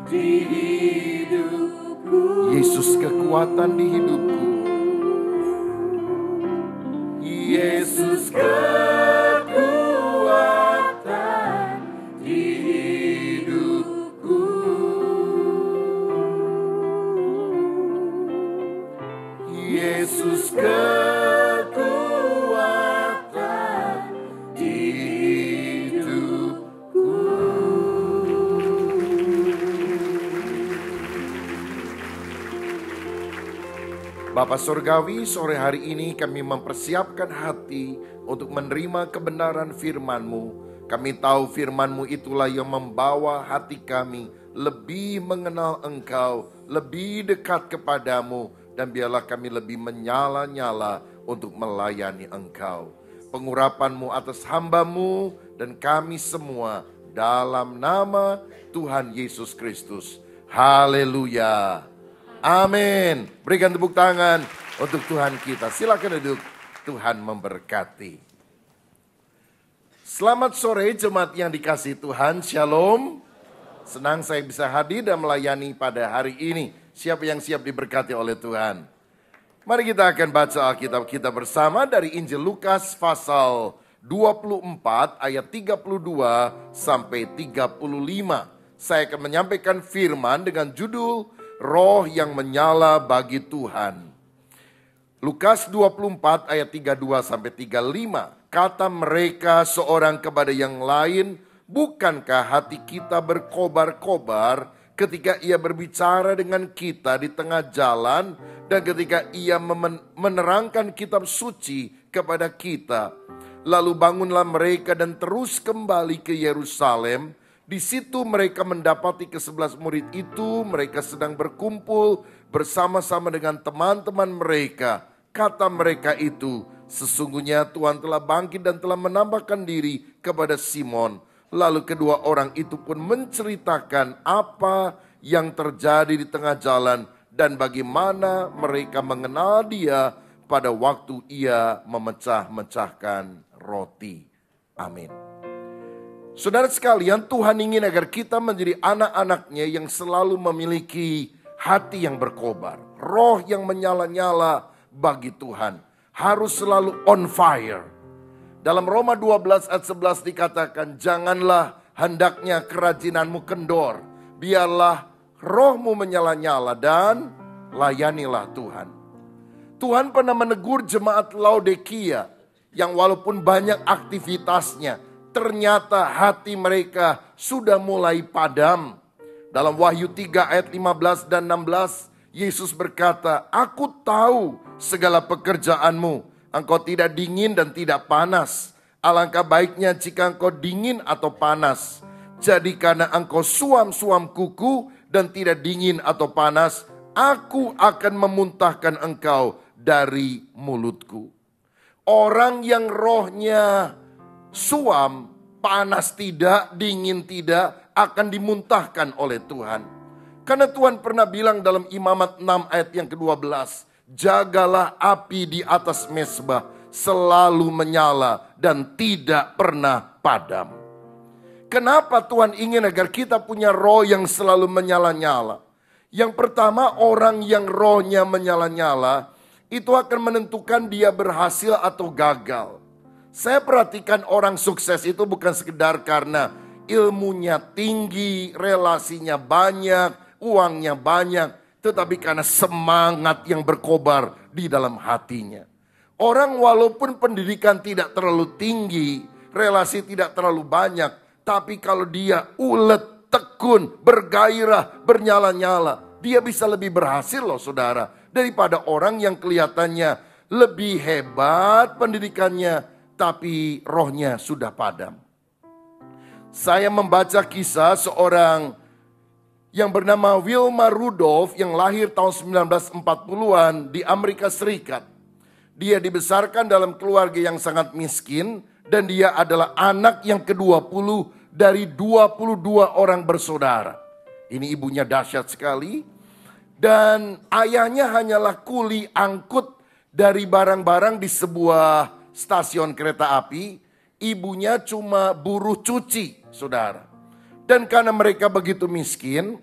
di hidupku. Yesus kekuatan di hidupku. Yesus kekuatan di hidupku. Yesus kekuatan Di hidupku. Bapa Surgawi, sore hari ini kami mempersiapkan hati untuk menerima kebenaran firman-Mu. Kami tahu firman-Mu itulah yang membawa hati kami lebih mengenal Engkau, lebih dekat kepadamu, dan biarlah kami lebih menyala-nyala untuk melayani Engkau. Pengurapan-Mu atas hamba-Mu dan kami semua dalam nama Tuhan Yesus Kristus. Haleluya. Amin. Berikan tepuk tangan untuk Tuhan kita. Silakan duduk. Tuhan memberkati. Selamat sore jemaat yang dikasihi Tuhan. Shalom. Senang saya bisa hadir dan melayani pada hari ini. Siapa yang siap diberkati oleh Tuhan? Mari kita akan baca Alkitab kita bersama dari Injil Lukas pasal 24 ayat 32 sampai 35. Saya akan menyampaikan firman dengan judul Roh yang menyala bagi Tuhan. Lukas 24 ayat 32 sampai 35. Kata mereka seorang kepada yang lain, bukankah hati kita berkobar-kobar ketika ia berbicara dengan kita di tengah jalan dan ketika ia menerangkan kitab suci kepada kita. Lalu bangunlah mereka dan terus kembali ke Yerusalem. Di situ mereka mendapati ke-11 murid itu, mereka sedang berkumpul bersama-sama dengan teman-teman mereka. Kata mereka itu, sesungguhnya Tuhan telah bangkit dan telah menampakkan diri kepada Simon. Lalu kedua orang itu pun menceritakan apa yang terjadi di tengah jalan dan bagaimana mereka mengenal dia pada waktu ia memecah-mecahkan roti. Amin. Saudara sekalian, Tuhan ingin agar kita menjadi anak-anaknya yang selalu memiliki hati yang berkobar. Roh yang menyala-nyala bagi Tuhan. Harus selalu on fire. Dalam Roma 12 ayat 11 dikatakan, janganlah hendaknya kerajinanmu kendor. Biarlah rohmu menyala-nyala dan layanilah Tuhan. Tuhan pernah menegur jemaat Laodikia yang walaupun banyak aktivitasnya, ternyata hati mereka sudah mulai padam. Dalam Wahyu 3 ayat 15 dan 16, Yesus berkata, aku tahu segala pekerjaanmu. Engkau tidak dingin dan tidak panas. Alangkah baiknya jika engkau dingin atau panas. Jadi karena engkau suam-suam kuku dan tidak dingin atau panas, aku akan memuntahkan engkau dari mulutku. Orang yang rohnya suam, panas tidak, dingin tidak, akan dimuntahkan oleh Tuhan. Karena Tuhan pernah bilang dalam Imamat 6 ayat yang ke-12, jagalah api di atas mezbah, selalu menyala dan tidak pernah padam. Kenapa Tuhan ingin agar kita punya roh yang selalu menyala-nyala? Yang pertama, orang yang rohnya menyala-nyala, itu akan menentukan dia berhasil atau gagal. Saya perhatikan orang sukses itu bukan sekedar karena ilmunya tinggi, relasinya banyak, uangnya banyak, tetapi karena semangat yang berkobar di dalam hatinya. Orang walaupun pendidikan tidak terlalu tinggi, relasi tidak terlalu banyak, tapi kalau dia ulet, tekun, bergairah, bernyala-nyala, dia bisa lebih berhasil loh saudara, daripada orang yang kelihatannya lebih hebat pendidikannya, tapi rohnya sudah padam. Saya membaca kisah seorang yang bernama Wilma Rudolph yang lahir tahun 1940-an di Amerika Serikat. Dia dibesarkan dalam keluarga yang sangat miskin dan dia adalah anak yang ke-20 dari 22 orang bersaudara. Ini ibunya dahsyat sekali. Dan ayahnya hanyalah kuli angkut dari barang-barang di sebuah stasiun kereta api. Ibunya cuma buruh cuci, saudara. Dan karena mereka begitu miskin,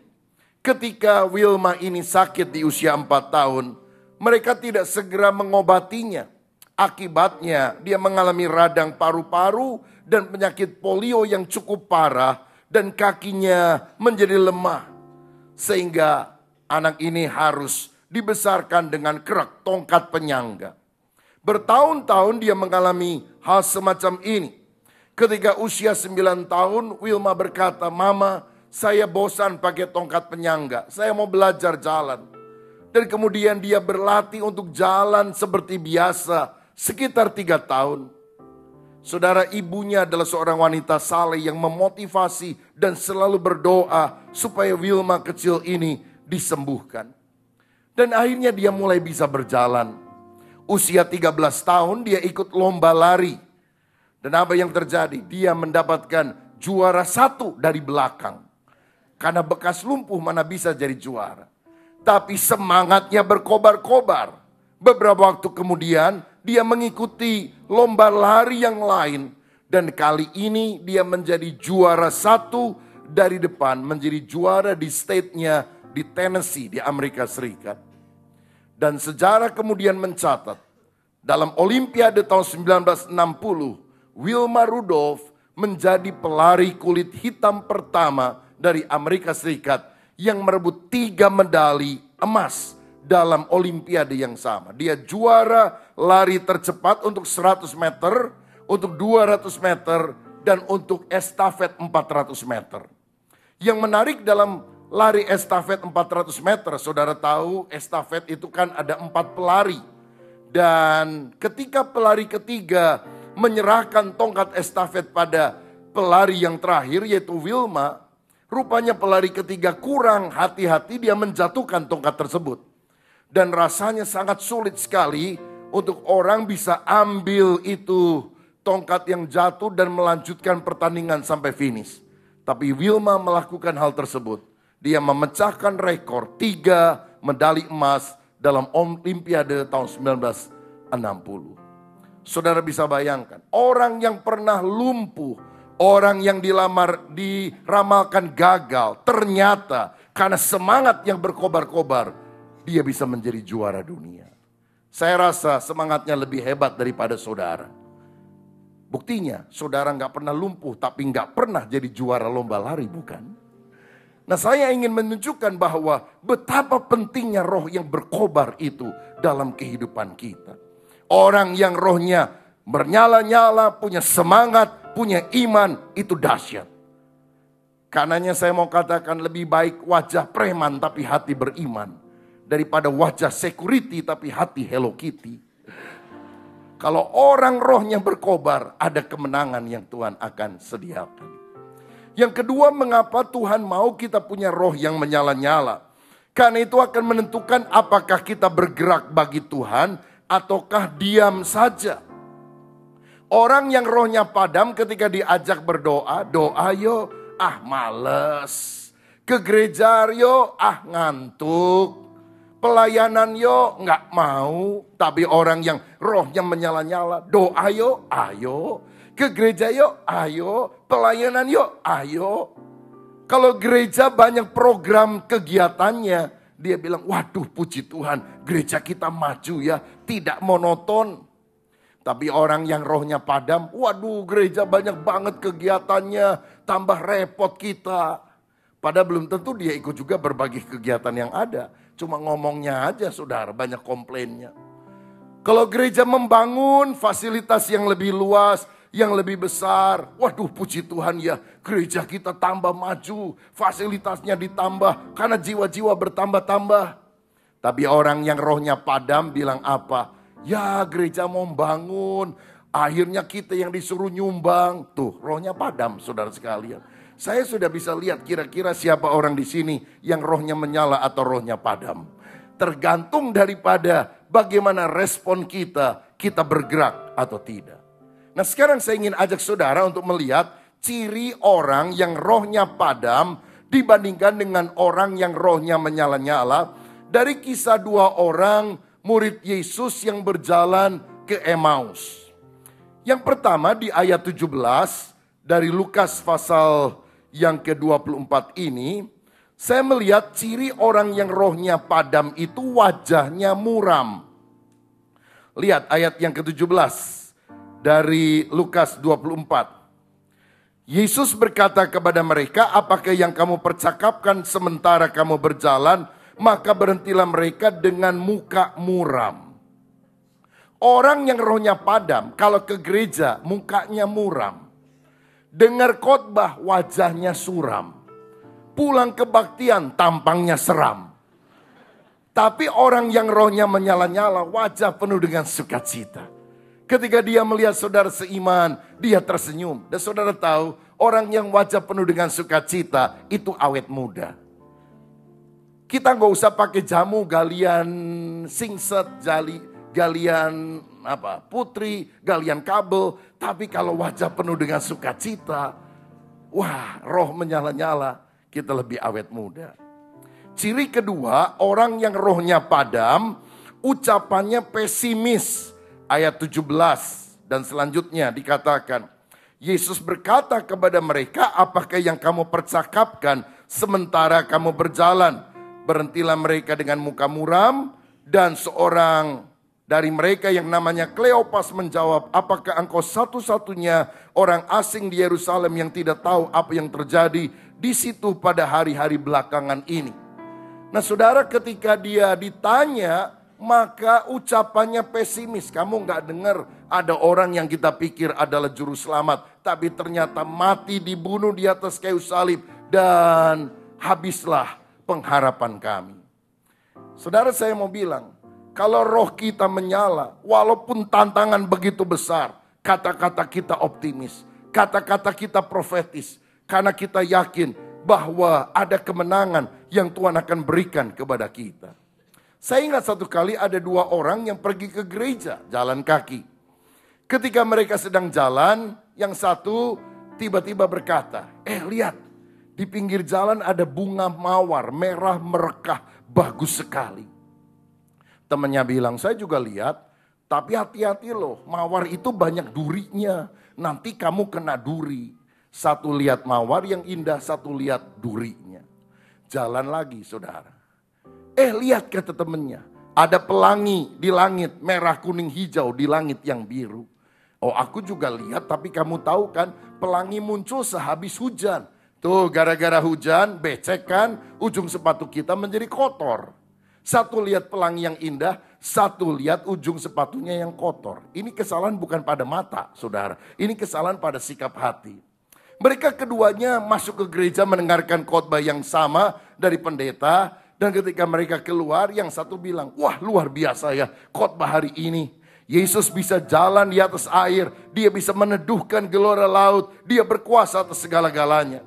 Ketika Wilma ini sakit di usia 4 tahun, mereka tidak segera mengobatinya. Akibatnya dia mengalami radang paru-paru dan penyakit polio yang cukup parah dan kakinya menjadi lemah. Sehingga anak ini harus dibesarkan dengan kerak tongkat penyangga. Bertahun-tahun dia mengalami hal semacam ini. Ketika usia 9 tahun, Wilma berkata, "Mama, saya bosan pakai tongkat penyangga. Saya mau belajar jalan." Dan kemudian dia berlatih untuk jalan seperti biasa sekitar 3 tahun. Saudara, ibunya adalah seorang wanita saleh yang memotivasi dan selalu berdoa supaya Wilma kecil ini disembuhkan. Dan akhirnya dia mulai bisa berjalan. Usia 13 tahun dia ikut lomba lari. Dan apa yang terjadi? Dia mendapatkan juara 1 dari belakang. Karena bekas lumpuh mana bisa jadi juara. Tapi semangatnya berkobar-kobar. Beberapa waktu kemudian dia mengikuti lomba lari yang lain. Dan kali ini dia menjadi juara 1 dari depan. Menjadi juara di state-nya di Tennessee di Amerika Serikat. Dan sejarah kemudian mencatat, dalam Olimpiade tahun 1960, Wilma Rudolph menjadi pelari kulit hitam pertama dari Amerika Serikat yang merebut 3 medali emas dalam Olimpiade yang sama. Dia juara lari tercepat untuk 100 meter, untuk 200 meter, dan untuk estafet 400 meter. Yang menarik dalam lari estafet 400 meter, saudara tahu estafet itu kan ada 4 pelari. Dan ketika pelari ketiga menyerahkan tongkat estafet pada pelari yang terakhir yaitu Wilma, rupanya pelari ketiga kurang hati-hati, dia menjatuhkan tongkat tersebut. Dan rasanya sangat sulit sekali untuk orang bisa ambil itu tongkat yang jatuh dan melanjutkan pertandingan sampai finish. Tapi Wilma melakukan hal tersebut. Dia memecahkan rekor 3 medali emas dalam Olimpiade tahun 1960. Saudara bisa bayangkan, orang yang pernah lumpuh, orang yang diramalkan gagal, ternyata karena semangat yang berkobar-kobar, dia bisa menjadi juara dunia. Saya rasa semangatnya lebih hebat daripada saudara. Buktinya, saudara gak pernah lumpuh tapi gak pernah jadi juara lomba lari, bukan? Nah, saya ingin menunjukkan bahwa betapa pentingnya roh yang berkobar itu dalam kehidupan kita. Orang yang rohnya bernyala-nyala, punya semangat, punya iman, itu dahsyat. Karenanya saya mau katakan lebih baik wajah preman tapi hati beriman. Daripada wajah security tapi hati Hello Kitty. Kalau orang rohnya berkobar, ada kemenangan yang Tuhan akan sediakan. Yang kedua, mengapa Tuhan mau kita punya roh yang menyala-nyala? Karena itu akan menentukan apakah kita bergerak bagi Tuhan ataukah diam saja. Orang yang rohnya padam ketika diajak berdoa, doa yo, males. Ke gereja yo, ngantuk. Pelayanan yo, nggak mau. Tapi orang yang rohnya menyala-nyala, doa yo, ayo. Ke gereja yuk, ayo. Pelayanan yuk, ayo. Kalau gereja banyak program kegiatannya, dia bilang, waduh puji Tuhan, gereja kita maju ya, tidak monoton. Tapi orang yang rohnya padam, waduh gereja banyak banget kegiatannya, tambah repot kita. Padahal belum tentu dia ikut juga berbagai kegiatan yang ada. Cuma ngomongnya aja saudara, banyak komplainnya. Kalau gereja membangun fasilitas yang lebih luas, yang lebih besar. Waduh puji Tuhan ya, gereja kita tambah maju, fasilitasnya ditambah karena jiwa-jiwa bertambah-tambah. Tapi orang yang rohnya padam bilang apa? Ya gereja mau bangun, akhirnya kita yang disuruh nyumbang. Tuh rohnya padam saudara sekalian. Saya sudah bisa lihat kira-kira siapa orang di sini yang rohnya menyala atau rohnya padam. Tergantung daripada bagaimana respon kita bergerak atau tidak. Nah sekarang saya ingin ajak saudara untuk melihat ciri orang yang rohnya padam dibandingkan dengan orang yang rohnya menyala-nyala. Dari kisah 2 orang murid Yesus yang berjalan ke Emmaus. Yang pertama di ayat 17 dari Lukas pasal yang ke-24 ini. Saya melihat ciri orang yang rohnya padam itu wajahnya muram. Lihat ayat yang ke-17 dari Lukas 24. Yesus berkata kepada mereka, apakah yang kamu percakapkan sementara kamu berjalan? Maka berhentilah mereka dengan muka muram. Orang yang rohnya padam, kalau ke gereja mukanya muram. Dengar khotbah wajahnya suram. Pulang kebaktian tampangnya seram. Tapi orang yang rohnya menyala-nyala, wajah penuh dengan sukacita. Ketika dia melihat saudara seiman, dia tersenyum. Dan saudara tahu, orang yang wajah penuh dengan sukacita, itu awet muda. Kita gak usah pakai jamu galian singset, galian putri, galian kabel. Tapi kalau wajah penuh dengan sukacita, wah, roh menyala-nyala, kita lebih awet muda. Ciri kedua, orang yang rohnya padam, ucapannya pesimis. Ayat 17 dan selanjutnya dikatakan, Yesus berkata kepada mereka, apakah yang kamu percakapkan sementara kamu berjalan? Berhentilah mereka dengan muka muram, dan seorang dari mereka yang namanya Kleopas menjawab, apakah engkau satu-satunya orang asing di Yerusalem yang tidak tahu apa yang terjadi di situ pada hari-hari belakangan ini? Nah saudara, ketika dia ditanya, maka ucapannya pesimis. Kamu gak dengar ada orang yang kita pikir adalah juru selamat, tapi ternyata mati dibunuh di atas kayu salib, dan habislah pengharapan kami. Saudara, saya mau bilang, kalau roh kita menyala, walaupun tantangan begitu besar, kata-kata kita optimis, kata-kata kita profetis, karena kita yakin bahwa ada kemenangan yang Tuhan akan berikan kepada kita. Saya ingat satu kali ada dua orang yang pergi ke gereja jalan kaki. Ketika mereka sedang jalan, yang satu tiba-tiba berkata, lihat, di pinggir jalan ada bunga mawar merah merekah, bagus sekali. Temannya bilang, saya juga lihat, tapi hati-hati loh, mawar itu banyak durinya, nanti kamu kena duri. Satu lihat mawar yang indah, satu lihat durinya. Jalan lagi saudara. Lihat kata temennya, ada pelangi di langit, merah kuning hijau di langit yang biru. Oh aku juga lihat, tapi kamu tahu kan, pelangi muncul sehabis hujan. Tuh gara-gara hujan, becek kan, ujung sepatu kita menjadi kotor. Satu lihat pelangi yang indah, satu lihat ujung sepatunya yang kotor. Ini kesalahan bukan pada mata saudara, ini kesalahan pada sikap hati. Mereka keduanya masuk ke gereja mendengarkan khotbah yang sama dari pendeta. Dan ketika mereka keluar, yang satu bilang, wah luar biasa ya khotbah hari ini. Yesus bisa jalan di atas air, dia bisa meneduhkan gelora laut, dia berkuasa atas segala-galanya.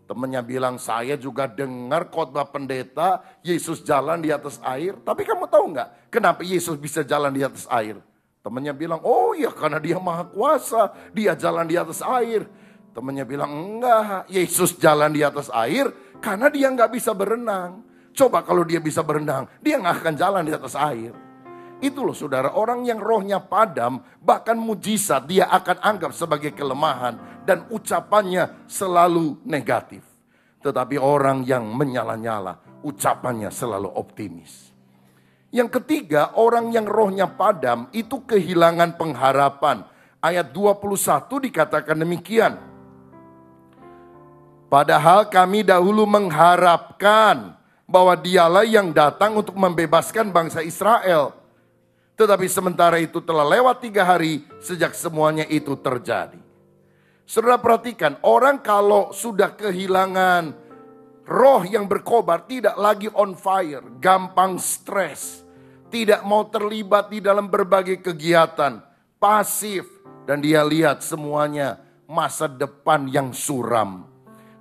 Temannya bilang, saya juga dengar khotbah pendeta, Yesus jalan di atas air. Tapi kamu tahu nggak kenapa Yesus bisa jalan di atas air? Temannya bilang, oh ya karena dia maha kuasa, dia jalan di atas air. Temannya bilang, enggak, Yesus jalan di atas air karena dia nggak bisa berenang. Coba kalau dia bisa berenang, dia nggak akan jalan di atas air. Itu loh saudara, orang yang rohnya padam, bahkan mujizat dia akan anggap sebagai kelemahan. Dan ucapannya selalu negatif. Tetapi orang yang menyala-nyala, ucapannya selalu optimis. Yang ketiga, orang yang rohnya padam itu kehilangan pengharapan. Ayat 21 dikatakan demikian. Padahal kami dahulu mengharapkan bahwa dialah yang datang untuk membebaskan bangsa Israel. Tetapi sementara itu telah lewat 3 hari sejak semuanya itu terjadi. Saudara perhatikan, orang kalau sudah kehilangan roh yang berkobar, tidak lagi on fire, gampang stres, tidak mau terlibat di dalam berbagai kegiatan, pasif, dan dia lihat semuanya masa depan yang suram.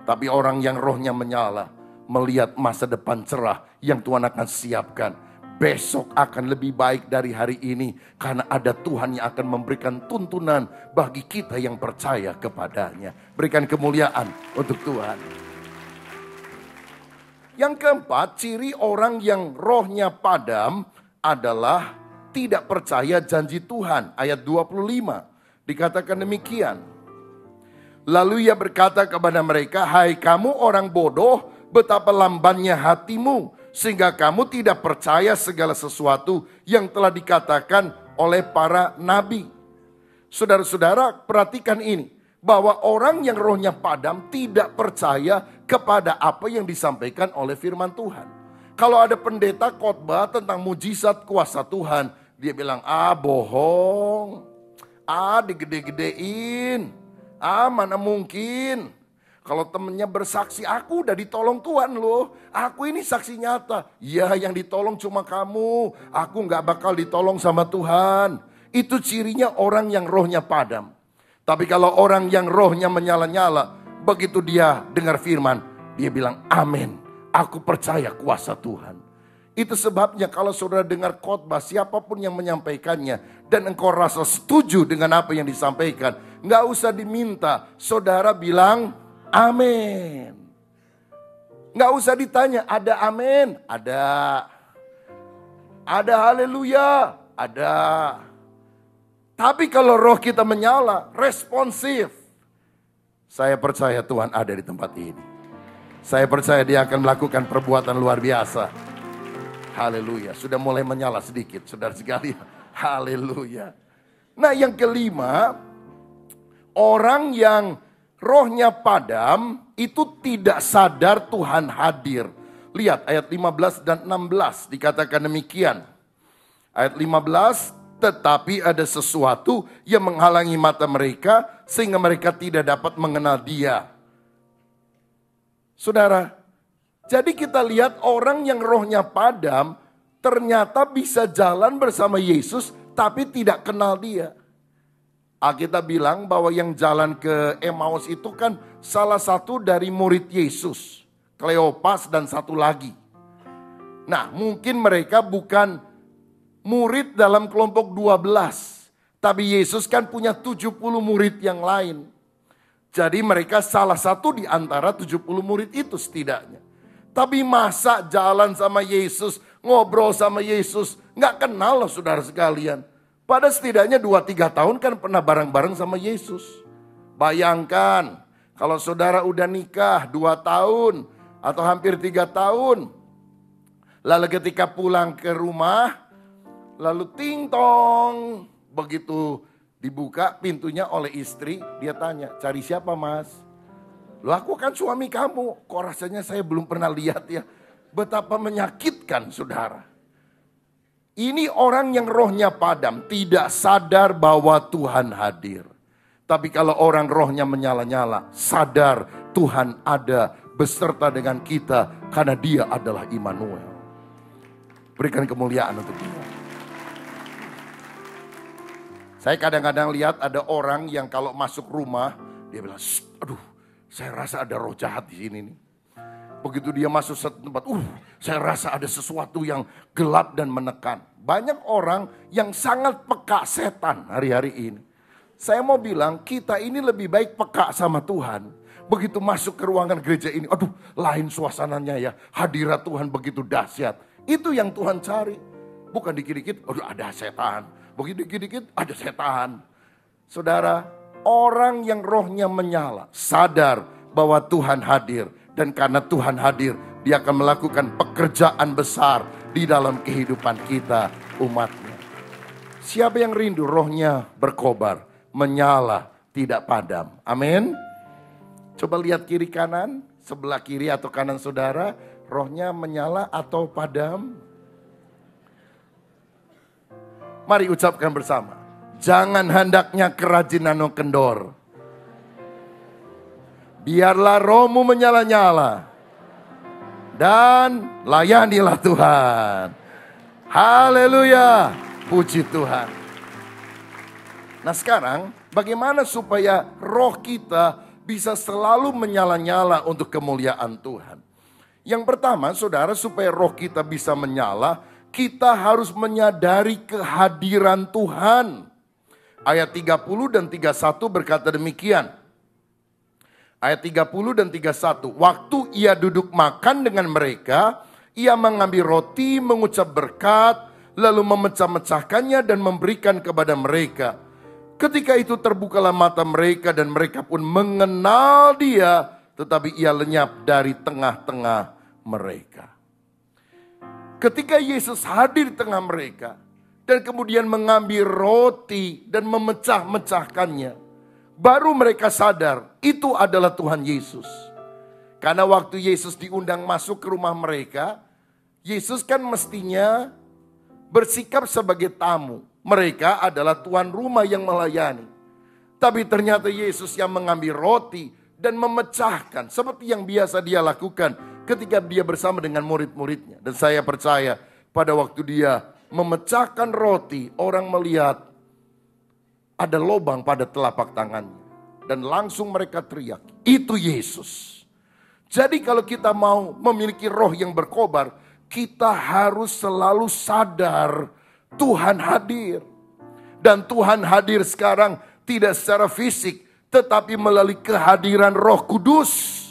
Tapi orang yang rohnya menyala, melihat masa depan cerah yang Tuhan akan siapkan. Besok akan lebih baik dari hari ini, karena ada Tuhan yang akan memberikan tuntunan bagi kita yang percaya kepadanya. Berikan kemuliaan untuk Tuhan. Yang keempat, ciri orang yang rohnya padam adalah tidak percaya janji Tuhan. Ayat 25 dikatakan demikian. Lalu ia berkata kepada mereka, hai kamu orang bodoh betapa lambannya hatimu, sehingga kamu tidak percaya segala sesuatu yang telah dikatakan oleh para nabi. Saudara-saudara, perhatikan ini, bahwa orang yang rohnya padam tidak percaya kepada apa yang disampaikan oleh firman Tuhan. Kalau ada pendeta khotbah tentang mujizat kuasa Tuhan, dia bilang, bohong, digede-gedein, mana mungkin. Kalau temennya bersaksi, aku udah ditolong Tuhan loh, aku ini saksi nyata. Ya, yang ditolong cuma kamu, aku gak bakal ditolong sama Tuhan. Itu cirinya orang yang rohnya padam. Tapi kalau orang yang rohnya menyala-nyala, begitu dia dengar firman, dia bilang, amin, aku percaya kuasa Tuhan. Itu sebabnya kalau saudara dengar khotbah, siapapun yang menyampaikannya, dan engkau rasa setuju dengan apa yang disampaikan, gak usah diminta, saudara bilang, amin. Gak usah ditanya, ada amin? Ada. Ada haleluya? Ada. Tapi kalau roh kita menyala, responsif. Saya percaya Tuhan ada di tempat ini. Saya percaya dia akan melakukan perbuatan luar biasa. Haleluya. Sudah mulai menyala sedikit, saudara sekalian. Haleluya. Nah, yang kelima, orang yang rohnya padam itu tidak sadar Tuhan hadir. Lihat ayat 15 dan 16 dikatakan demikian. Ayat 15, tetapi ada sesuatu yang menghalangi mata mereka sehingga mereka tidak dapat mengenal dia. Saudara, jadi kita lihat orang yang rohnya padam ternyata bisa jalan bersama Yesus tapi tidak kenal dia. Alkitab bilang bahwa yang jalan ke Emmaus itu kan salah satu dari murid Yesus, Kleopas dan satu lagi. Nah, mungkin mereka bukan murid dalam kelompok 12. Tapi Yesus kan punya 70 murid yang lain. Jadi mereka salah satu di antara 70 murid itu setidaknya. Tapi masa jalan sama Yesus, ngobrol sama Yesus, gak kenal loh saudara sekalian. Pada setidaknya 2-3 tahun kan pernah bareng-bareng sama Yesus. Bayangkan kalau saudara udah nikah 2 tahun atau hampir 3 tahun. Lalu ketika pulang ke rumah, lalu ting tong, begitu dibuka pintunya oleh istri, dia tanya, cari siapa mas? Loh aku kan suami kamu, kok rasanya saya belum pernah lihat ya. Betapa menyakitkan saudara. Ini orang yang rohnya padam, tidak sadar bahwa Tuhan hadir. Tapi kalau orang rohnya menyala-nyala, sadar Tuhan ada beserta dengan kita karena dia adalah Immanuel. Berikan kemuliaan untuk dia. Saya kadang-kadang lihat ada orang yang kalau masuk rumah, dia bilang, aduh saya rasa ada roh jahat di sini nih. Begitu dia masuk satu tempat, saya rasa ada sesuatu yang gelap dan menekan. Banyak orang yang sangat peka setan hari-hari ini. Saya mau bilang kita ini lebih baik peka sama Tuhan. Begitu masuk ke ruangan gereja ini, aduh lain suasananya ya. Hadirat Tuhan begitu dahsyat. Itu yang Tuhan cari. Bukan dikit-dikit, aduh ada setan. Begitu dikit-dikit ada setan. Saudara, orang yang rohnya menyala, sadar bahwa Tuhan hadir. Dan karena Tuhan hadir, dia akan melakukan pekerjaan besar di dalam kehidupan kita, umatnya. Siapa yang rindu rohnya berkobar, menyala, tidak padam. Amin. Coba lihat kiri kanan, sebelah kiri atau kanan saudara, rohnya menyala atau padam. Mari ucapkan bersama. Jangan hendaknya kerajinan kendor. Biarlah rohmu menyala-nyala. Dan layanilah Tuhan. Haleluya. Puji Tuhan. Nah sekarang bagaimana supaya roh kita bisa selalu menyala-nyala untuk kemuliaan Tuhan. Yang pertama saudara, supaya roh kita bisa menyala, kita harus menyadari kehadiran Tuhan. Ayat 30 dan 31 berkata demikian. Ayat 30 dan 31. Waktu ia duduk makan dengan mereka, ia mengambil roti, mengucap berkat, lalu memecah-mecahkannya dan memberikan kepada mereka. Ketika itu terbukalah mata mereka dan mereka pun mengenal dia tetapi ia lenyap dari tengah-tengah mereka. Ketika Yesus hadir di tengah mereka, dan kemudian mengambil roti dan memecah-mecahkannya, baru mereka sadar itu adalah Tuhan Yesus. Karena waktu Yesus diundang masuk ke rumah mereka, Yesus kan mestinya bersikap sebagai tamu. Mereka adalah tuan rumah yang melayani. Tapi ternyata Yesus yang mengambil roti dan memecahkan seperti yang biasa dia lakukan ketika dia bersama dengan murid-muridnya. Dan saya percaya pada waktu dia memecahkan roti, orang melihat ada lubang pada telapak tangannya. Dan langsung mereka teriak, itu Yesus. Jadi kalau kita mau memiliki roh yang berkobar, kita harus selalu sadar Tuhan hadir. Dan Tuhan hadir sekarang tidak secara fisik, tetapi melalui kehadiran Roh Kudus.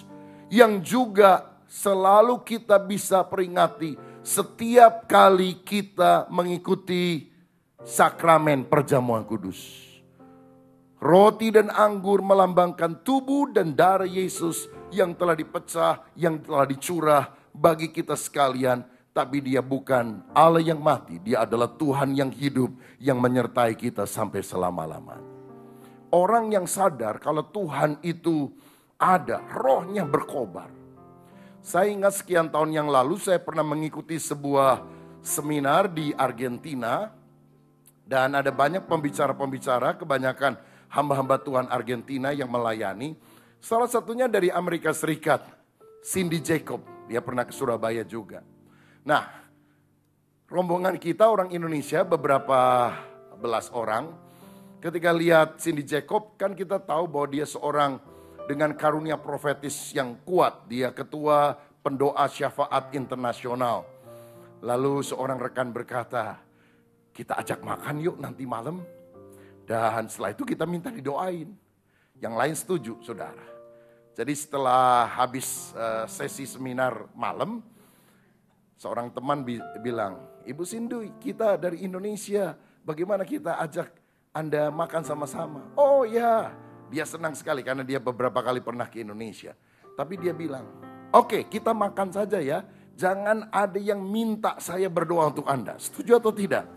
Yang juga selalu kita bisa peringati setiap kali kita mengikuti sakramen perjamuan kudus. Roti dan anggur melambangkan tubuh dan darah Yesus yang telah dipecah, yang telah dicurah bagi kita sekalian. Tapi dia bukan Allah yang mati, dia adalah Tuhan yang hidup yang menyertai kita sampai selama-lamanya. Orang yang sadar kalau Tuhan itu ada, rohnya berkobar. Saya ingat sekian tahun yang lalu saya pernah mengikuti sebuah seminar di Argentina. Dan ada banyak pembicara-pembicara, kebanyakan hamba-hamba Tuhan Argentina yang melayani. Salah satunya dari Amerika Serikat, Cindy Jacob. Dia pernah ke Surabaya juga. Nah, rombongan kita orang Indonesia beberapa belas orang. Ketika lihat Cindy Jacob, kan kita tahu bahwa dia seorang dengan karunia profetis yang kuat. Dia ketua pendoa syafaat internasional. Lalu seorang rekan berkata, kita ajak makan yuk nanti malam. Dan setelah itu kita minta didoain. Yang lain setuju, saudara. Jadi setelah habis sesi seminar malam, seorang teman bilang, Ibu Cindy, kita dari Indonesia, bagaimana kita ajak Anda makan sama-sama? Oh ya, dia senang sekali karena dia beberapa kali pernah ke Indonesia. Tapi dia bilang, oke, kita makan saja ya, jangan ada yang minta saya berdoa untuk Anda. Setuju atau tidak?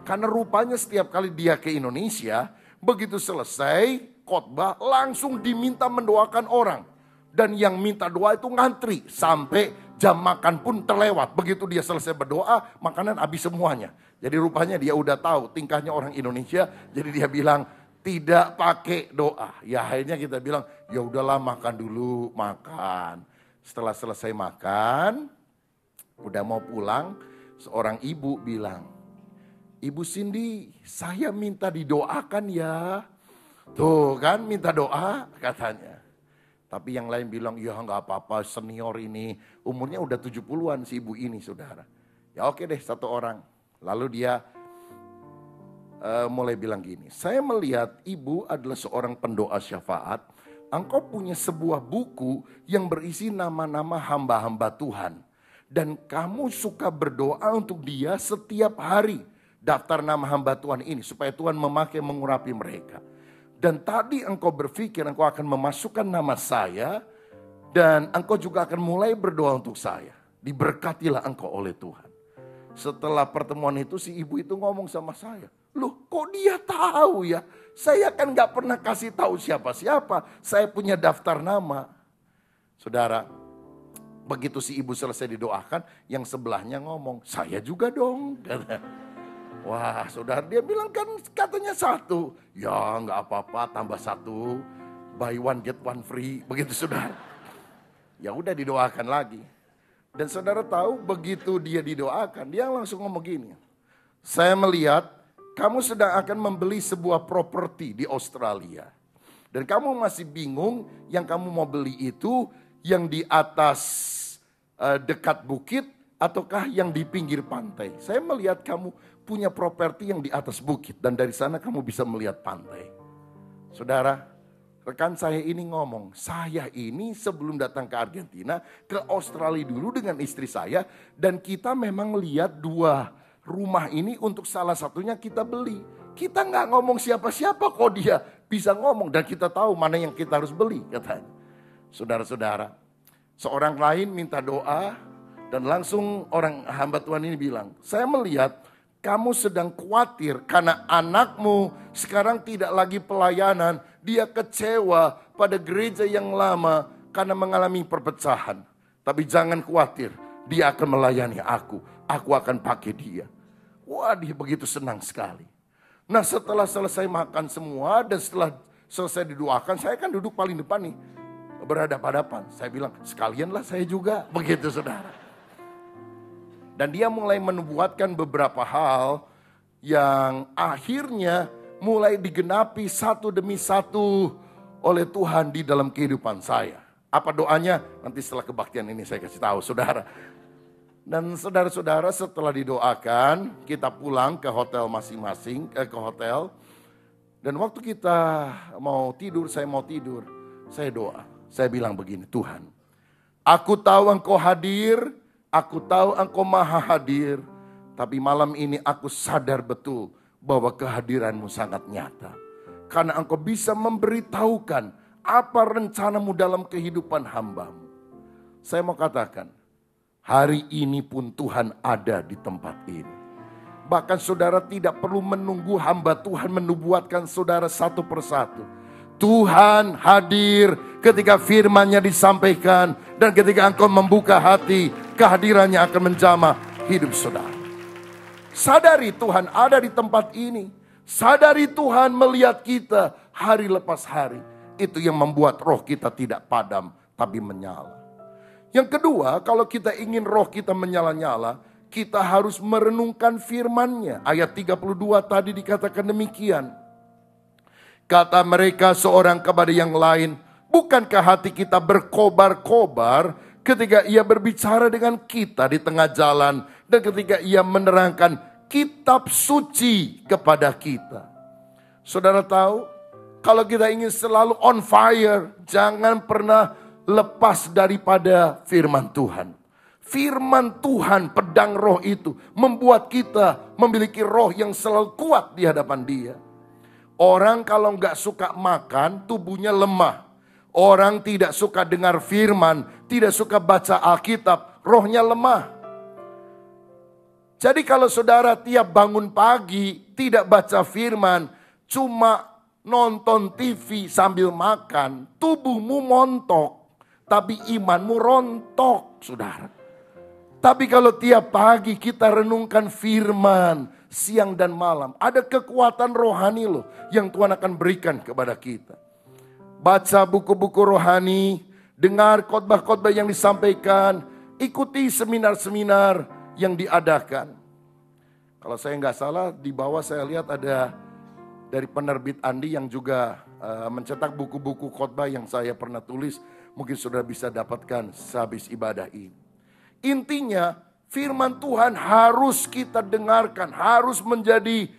Karena rupanya setiap kali dia ke Indonesia, begitu selesai khotbah langsung diminta mendoakan orang. Dan yang minta doa itu ngantri sampai jam makan pun terlewat. Begitu dia selesai berdoa, makanan habis semuanya. Jadi rupanya dia udah tahu tingkahnya orang Indonesia. Jadi dia bilang tidak pakai doa. Ya akhirnya kita bilang ya udahlah makan dulu, makan. Setelah selesai makan, udah mau pulang, seorang ibu bilang, Ibu Cindy, saya minta didoakan ya. Tuh kan minta doa katanya. Tapi yang lain bilang, ya nggak apa-apa senior ini. Umurnya udah 70-an si ibu ini saudara. Ya oke deh satu orang. Lalu dia mulai bilang gini. Saya melihat ibu adalah seorang pendoa syafaat. Engkau punya sebuah buku yang berisi nama-nama hamba-hamba Tuhan. Dan kamu suka berdoa untuk dia setiap hari. Daftar nama hamba Tuhan ini supaya Tuhan memakai mengurapi mereka. Dan tadi engkau berpikir engkau akan memasukkan nama saya. Dan engkau juga akan mulai berdoa untuk saya. Diberkatilah engkau oleh Tuhan. Setelah pertemuan itu si ibu itu ngomong sama saya. Loh kok dia tahu ya? Saya kan gak pernah kasih tahu siapa-siapa. Saya punya daftar nama. Saudara, begitu si ibu selesai didoakan. Yang sebelahnya ngomong, saya juga dong. Wah saudara, dia bilang kan katanya satu. Ya nggak apa-apa tambah satu. Buy one get one free. Begitu saudara. Ya udah didoakan lagi. Dan saudara tahu begitu dia didoakan. Dia langsung ngomong gini. Saya melihat kamu sedang akan membeli sebuah properti di Australia. Dan kamu masih bingung yang kamu mau beli itu yang di atas dekat bukit. Ataukah yang di pinggir pantai. Saya melihat kamu punya properti yang di atas bukit. Dan dari sana kamu bisa melihat pantai. Saudara, rekan saya ini ngomong. Saya ini sebelum datang ke Argentina, ke Australia dulu dengan istri saya. Dan kita memang lihat dua rumah ini untuk salah satunya kita beli. Kita nggak ngomong siapa-siapa kok dia bisa ngomong. Dan kita tahu mana yang kita harus beli katanya. Saudara-saudara, seorang lain minta doa dan langsung orang hamba Tuhan ini bilang, saya melihat kamu sedang khawatir karena anakmu sekarang tidak lagi pelayanan. Dia kecewa pada gereja yang lama karena mengalami perpecahan. Tapi jangan khawatir, dia akan melayani aku. Aku akan pakai dia. Wah, dia begitu senang sekali. Nah, setelah selesai makan semua dan setelah selesai didoakan, saya kan duduk paling depan nih. Berhadapan-hadapan. Saya bilang, sekalianlah saya juga. Begitu saudara. Dan dia mulai menubuatkan beberapa hal yang akhirnya mulai digenapi satu demi satu oleh Tuhan di dalam kehidupan saya. Apa doanya? Nanti setelah kebaktian ini saya kasih tahu saudara. Dan saudara-saudara setelah didoakan, kita pulang ke hotel masing-masing, ke hotel. Dan waktu kita mau tidur, saya doa. Saya bilang begini, Tuhan, aku tahu Engkau hadir, aku tahu Engkau maha hadir. Tapi malam ini aku sadar betul bahwa kehadiranmu sangat nyata. Karena Engkau bisa memberitahukan apa rencanamu dalam kehidupan hambamu. Saya mau katakan, hari ini pun Tuhan ada di tempat ini. Bahkan saudara tidak perlu menunggu hamba Tuhan menubuatkan saudara satu persatu. Tuhan hadir ketika firman-Nya disampaikan. Dan ketika engkau membuka hati, kehadirannya akan menjamah hidup saudara. Sadari Tuhan ada di tempat ini. Sadari Tuhan melihat kita hari lepas hari. Itu yang membuat roh kita tidak padam, tapi menyala. Yang kedua, kalau kita ingin roh kita menyala-nyala, kita harus merenungkan firman-Nya. Ayat 32 tadi dikatakan demikian. Kata mereka seorang kepada yang lain, bukankah hati kita berkobar-kobar ketika ia berbicara dengan kita di tengah jalan dan ketika ia menerangkan kitab suci kepada kita. Saudara tahu, kalau kita ingin selalu on fire, jangan pernah lepas daripada firman Tuhan. Firman Tuhan, pedang roh itu, membuat kita memiliki roh yang selalu kuat di hadapan Dia. Orang kalau nggak suka makan, tubuhnya lemah. Orang tidak suka dengar firman, tidak suka baca Alkitab, rohnya lemah. Jadi kalau saudara tiap bangun pagi, tidak baca firman, cuma nonton TV sambil makan, tubuhmu montok, tapi imanmu rontok, saudara. Tapi kalau tiap pagi kita renungkan firman, siang dan malam, ada kekuatan rohani loh yang Tuhan akan berikan kepada kita. Baca buku-buku rohani, dengar khotbah-khotbah yang disampaikan, ikuti seminar-seminar yang diadakan. Kalau saya nggak salah, di bawah saya lihat ada dari penerbit Andi yang juga mencetak buku-buku khotbah yang saya pernah tulis. Mungkin saudara bisa dapatkan sehabis ibadah ini. Intinya, firman Tuhan harus kita dengarkan, harus menjadi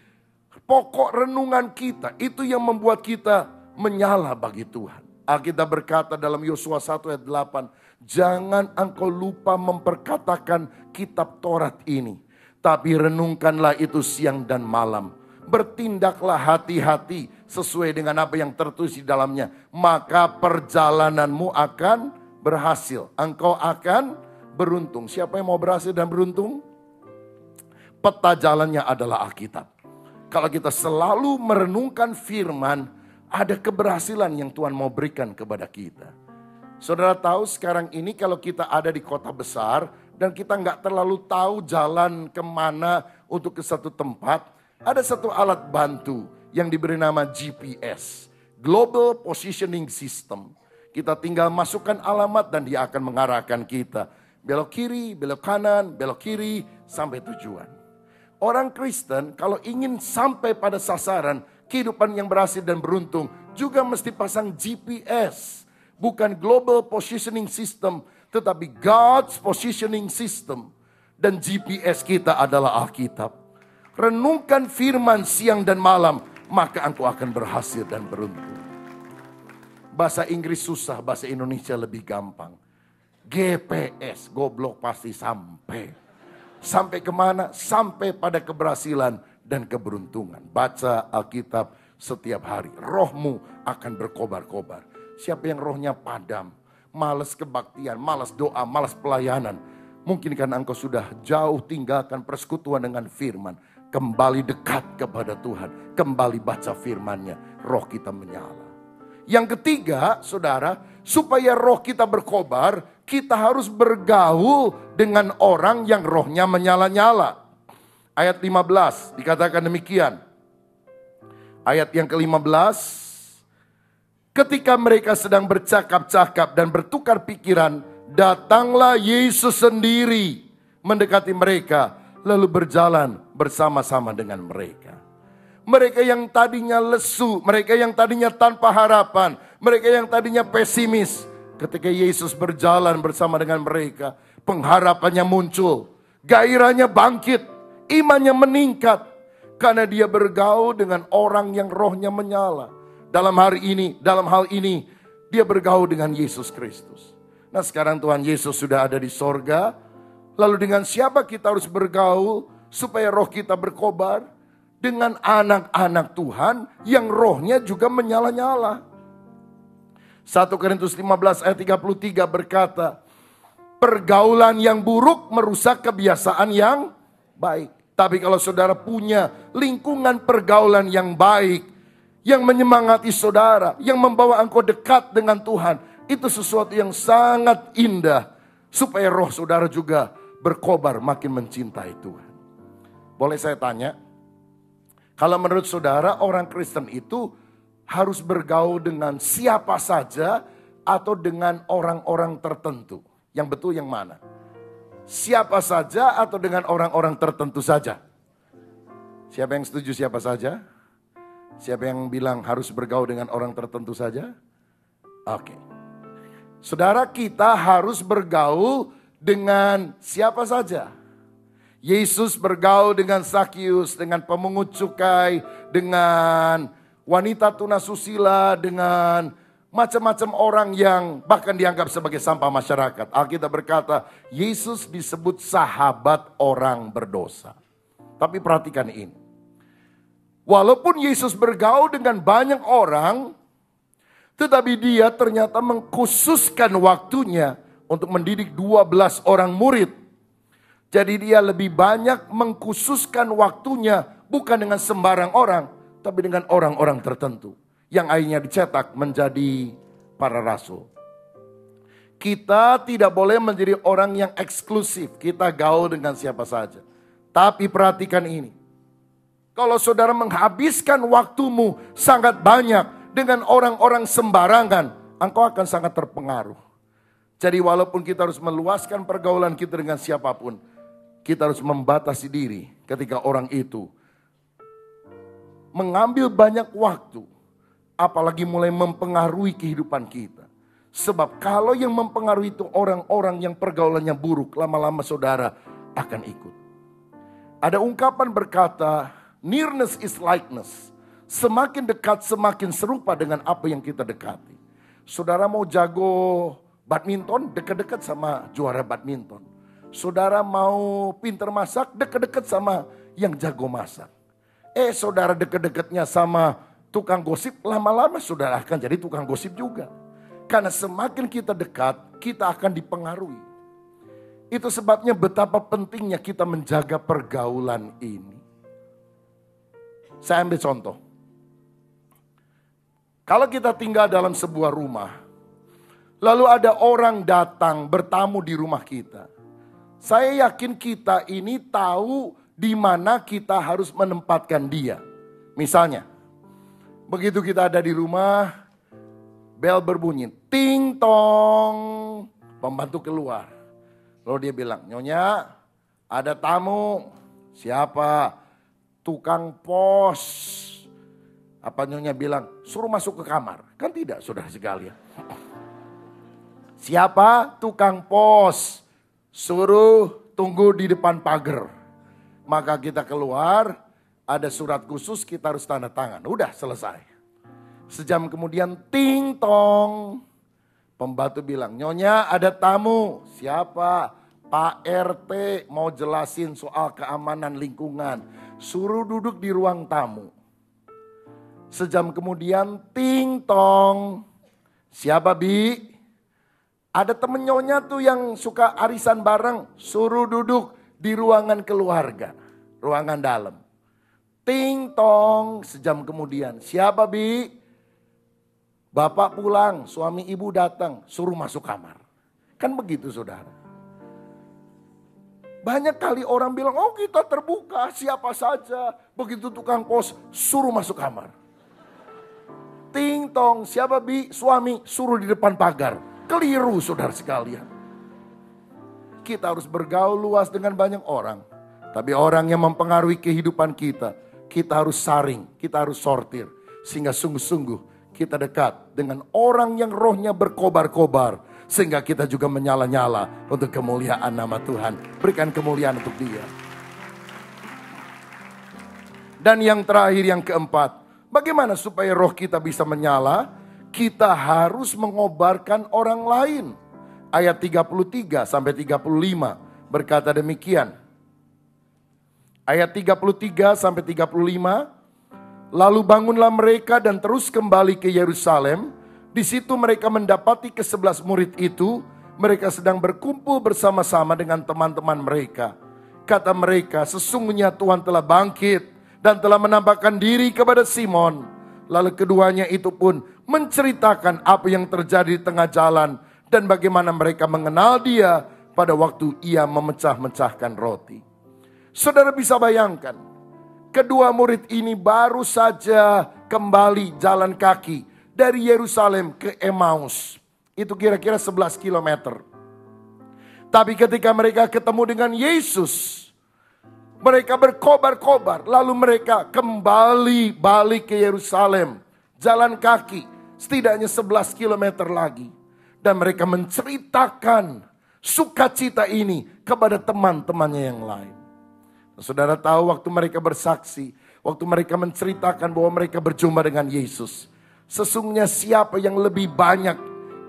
pokok renungan kita. Itu yang membuat kita menyala bagi Tuhan. Alkitab berkata dalam Yosua 1 ayat 8, jangan engkau lupa memperkatakan kitab Taurat ini, tapi renungkanlah itu siang dan malam. Bertindaklah hati-hati sesuai dengan apa yang tertulis di dalamnya, maka perjalananmu akan berhasil. Engkau akan beruntung. Siapa yang mau berhasil dan beruntung? Peta jalannya adalah Alkitab. Kalau kita selalu merenungkan firman, ada keberhasilan yang Tuhan mau berikan kepada kita. Saudara tahu sekarang ini kalau kita ada di kota besar dan kita nggak terlalu tahu jalan kemana untuk ke satu tempat, ada satu alat bantu yang diberi nama GPS, Global Positioning System. Kita tinggal masukkan alamat dan dia akan mengarahkan kita. Belok kiri, belok kanan, belok kiri, sampai tujuan. Orang Kristen kalau ingin sampai pada sasaran, kehidupan yang berhasil dan beruntung, juga mesti pasang GPS. Bukan Global Positioning System, tetapi God's Positioning System. Dan GPS kita adalah Alkitab. Renungkan firman siang dan malam, maka engkau akan berhasil dan beruntung. Bahasa Inggris susah, bahasa Indonesia lebih gampang. GPS, goblok pasti sampai. Sampai kemana? Sampai pada keberhasilan dan keberuntungan. Baca Alkitab setiap hari. Rohmu akan berkobar-kobar. Siapa yang rohnya padam, malas kebaktian, malas doa, malas pelayanan. Mungkin karena engkau sudah jauh tinggalkan persekutuan dengan firman. Kembali dekat kepada Tuhan, kembali baca firman-Nya, roh kita menyala. Yang ketiga, saudara, supaya roh kita berkobar, kita harus bergaul dengan orang yang rohnya menyala-nyala. Ayat 15 dikatakan demikian. Ayat yang ke-15, ketika mereka sedang bercakap-cakap dan bertukar pikiran, datanglah Yesus sendiri mendekati mereka, lalu berjalan bersama-sama dengan mereka. Mereka yang tadinya lesu, mereka yang tadinya tanpa harapan, mereka yang tadinya pesimis, ketika Yesus berjalan bersama dengan mereka, pengharapannya muncul, gairahnya bangkit, imannya meningkat, karena dia bergaul dengan orang yang rohnya menyala. Dalam hal ini, dia bergaul dengan Yesus Kristus. Nah sekarang Tuhan Yesus sudah ada di sorga, lalu dengan siapa kita harus bergaul supaya roh kita berkobar? Dengan anak-anak Tuhan yang rohnya juga menyala-nyala. 1 Korintus 15 ayat 33 berkata, pergaulan yang buruk merusak kebiasaan yang baik. Tapi kalau saudara punya lingkungan pergaulan yang baik, yang menyemangati saudara, yang membawa engkau dekat dengan Tuhan, itu sesuatu yang sangat indah. Supaya roh saudara juga berkobar makin mencintai Tuhan. Boleh saya tanya? Kalau menurut saudara orang Kristen itu harus bergaul dengan siapa saja atau dengan orang-orang tertentu? Yang betul yang mana? Siapa saja atau dengan orang-orang tertentu saja? Siapa yang setuju siapa saja? Siapa yang bilang harus bergaul dengan orang tertentu saja? Oke. Saudara, kita harus bergaul dengan siapa saja. Yesus bergaul dengan Zakius, dengan pemungut cukai, dengan wanita tunasusila, dengan macam-macam orang yang bahkan dianggap sebagai sampah masyarakat. Alkitab berkata, Yesus disebut sahabat orang berdosa. Tapi perhatikan ini. Walaupun Yesus bergaul dengan banyak orang, tetapi dia ternyata mengkhususkan waktunya untuk mendidik 12 orang murid. Jadi dia lebih banyak mengkhususkan waktunya bukan dengan sembarang orang, tapi dengan orang-orang tertentu yang akhirnya dicetak menjadi para rasul. Kita tidak boleh menjadi orang yang eksklusif, kita gaul dengan siapa saja. Tapi perhatikan ini, kalau saudara menghabiskan waktumu sangat banyak dengan orang-orang sembarangan, engkau akan sangat terpengaruh. Jadi walaupun kita harus meluaskan pergaulan kita dengan siapapun, kita harus membatasi diri ketika orang itu mengambil banyak waktu, apalagi mulai mempengaruhi kehidupan kita. Sebab kalau yang mempengaruhi itu orang-orang yang pergaulannya buruk, lama-lama saudara akan ikut. Ada ungkapan berkata, nearness is likeness. Semakin dekat semakin serupa dengan apa yang kita dekati. Saudara mau jago badminton, dekat-dekat sama juara badminton. Saudara mau pinter masak, dekat-dekat sama yang jago masak. Saudara dekat-dekatnya sama tukang gosip, lama-lama saudara akan jadi tukang gosip juga. Karena semakin kita dekat, kita akan dipengaruhi. Itu sebabnya betapa pentingnya kita menjaga pergaulan ini. Saya ambil contoh. Kalau kita tinggal dalam sebuah rumah, lalu ada orang datang bertamu di rumah kita. Saya yakin kita ini tahu di mana kita harus menempatkan dia. Misalnya, begitu kita ada di rumah, bel berbunyi, ting tong, pembantu keluar. Lalu dia bilang, Nyonya, ada tamu. Siapa? Tukang pos. Apa Nyonya bilang, suruh masuk ke kamar? Kan tidak, saudara sekalian. Siapa? Tukang pos. Suruh tunggu di depan pagar. Maka kita keluar, ada surat khusus kita harus tanda tangan. Udah selesai. Sejam kemudian ting tong. Pembantu bilang, Nyonya ada tamu. Siapa? Pak RT mau jelasin soal keamanan lingkungan. Suruh duduk di ruang tamu. Sejam kemudian ting tong. Siapa Bi? Ada temen nyonya tuh yang suka arisan bareng, suruh duduk di ruangan keluarga, ruangan dalam. Ting tong, sejam kemudian, siapa Bi? Bapak pulang, suami ibu datang, suruh masuk kamar. Kan begitu saudara. Banyak kali orang bilang, oh kita terbuka, siapa saja. Begitu tukang pos, suruh masuk kamar. Ting tong, siapa Bi? Suami, suruh di depan pagar. Keliru saudara sekalian. Kita harus bergaul luas dengan banyak orang. Tapi orang yang mempengaruhi kehidupan kita harus saring, kita harus sortir. Sehingga sungguh-sungguh kita dekat dengan orang yang rohnya berkobar-kobar. Sehingga kita juga menyala-nyala untuk kemuliaan nama Tuhan. Berikan kemuliaan untuk Dia. Dan yang terakhir, yang keempat. Bagaimana supaya roh kita bisa menyala? Kita harus mengobarkan orang lain. Ayat 33 sampai 35 berkata demikian. Ayat 33 sampai 35. Lalu bangunlah mereka dan terus kembali ke Yerusalem. Di situ mereka mendapati ke-11 murid itu. Mereka sedang berkumpul bersama-sama dengan teman-teman mereka. Kata mereka, sesungguhnya Tuhan telah bangkit dan telah menampakkan diri kepada Simon. Lalu keduanya itu pun menceritakan apa yang terjadi di tengah jalan. Dan bagaimana mereka mengenal Dia pada waktu Ia memecah-mecahkan roti. Saudara bisa bayangkan, kedua murid ini baru saja kembali jalan kaki dari Yerusalem ke Emmaus. Itu kira-kira 11 kilometer. Tapi ketika mereka ketemu dengan Yesus, mereka berkobar-kobar. Lalu mereka kembali balik ke Yerusalem. Jalan kaki setidaknya 11 kilometer lagi. Dan mereka menceritakan sukacita ini kepada teman-temannya yang lain. Saudara tahu waktu mereka bersaksi, waktu mereka menceritakan bahwa mereka berjumpa dengan Yesus. Sesungguhnya siapa yang lebih banyak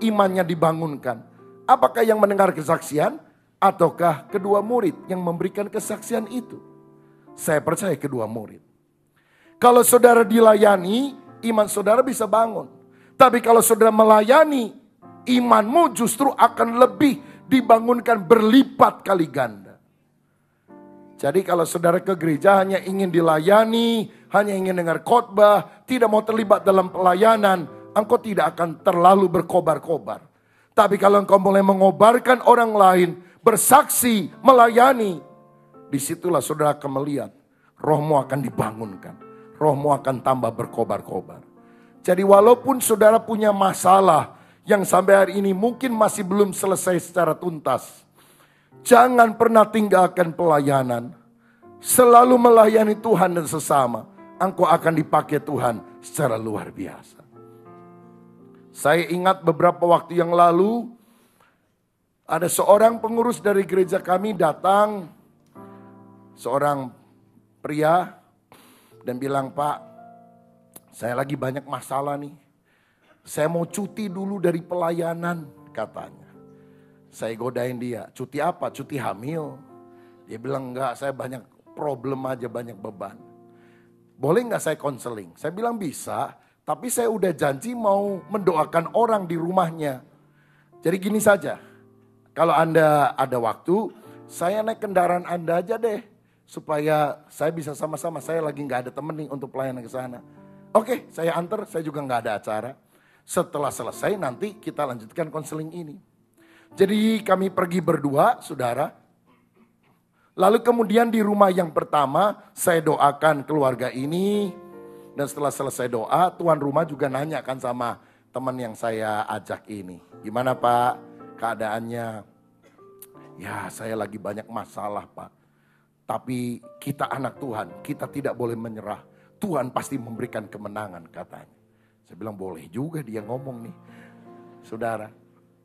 imannya dibangunkan? Apakah yang mendengar kesaksian? Ataukah kedua murid yang memberikan kesaksian itu? Saya percaya kedua murid. Kalau saudara dilayani, iman saudara bisa bangun. Tapi kalau saudara melayani, imanmu justru akan lebih dibangunkan berlipat kali ganda. Jadi kalau saudara ke gereja hanya ingin dilayani, hanya ingin dengar khotbah, tidak mau terlibat dalam pelayanan, engkau tidak akan terlalu berkobar-kobar. Tapi kalau engkau mulai mengobarkan orang lain, bersaksi, melayani, disitulah saudara akan melihat rohmu akan dibangunkan. Rohmu akan tambah berkobar-kobar. Jadi walaupun saudara punya masalah yang sampai hari ini mungkin masih belum selesai secara tuntas, jangan pernah tinggalkan pelayanan. Selalu melayani Tuhan dan sesama. Engkau akan dipakai Tuhan secara luar biasa. Saya ingat beberapa waktu yang lalu, ada seorang pengurus dari gereja kami datang, seorang pria, dan bilang, Pak, saya lagi banyak masalah nih. Saya mau cuti dulu dari pelayanan, katanya. Saya godain dia, cuti apa? Cuti hamil. Dia bilang, enggak, saya banyak problem aja, banyak beban. Boleh enggak saya konseling? Saya bilang bisa, tapi saya udah janji mau mendoakan orang di rumahnya. Jadi gini saja, kalau Anda ada waktu, saya naik kendaraan Anda aja deh. Supaya saya bisa sama-sama, saya lagi enggak ada temen nih untuk pelayanan ke sana. Oke, saya antar, saya juga enggak ada acara. Setelah selesai nanti kita lanjutkan konseling ini. Jadi kami pergi berdua, saudara. Lalu kemudian di rumah yang pertama, saya doakan keluarga ini. Dan setelah selesai doa, tuan rumah juga nanya kan sama teman yang saya ajak ini. Gimana Pak keadaannya? Ya saya lagi banyak masalah Pak. Tapi kita anak Tuhan, kita tidak boleh menyerah. Tuhan pasti memberikan kemenangan katanya. Saya bilang boleh juga dia ngomong nih. Saudara.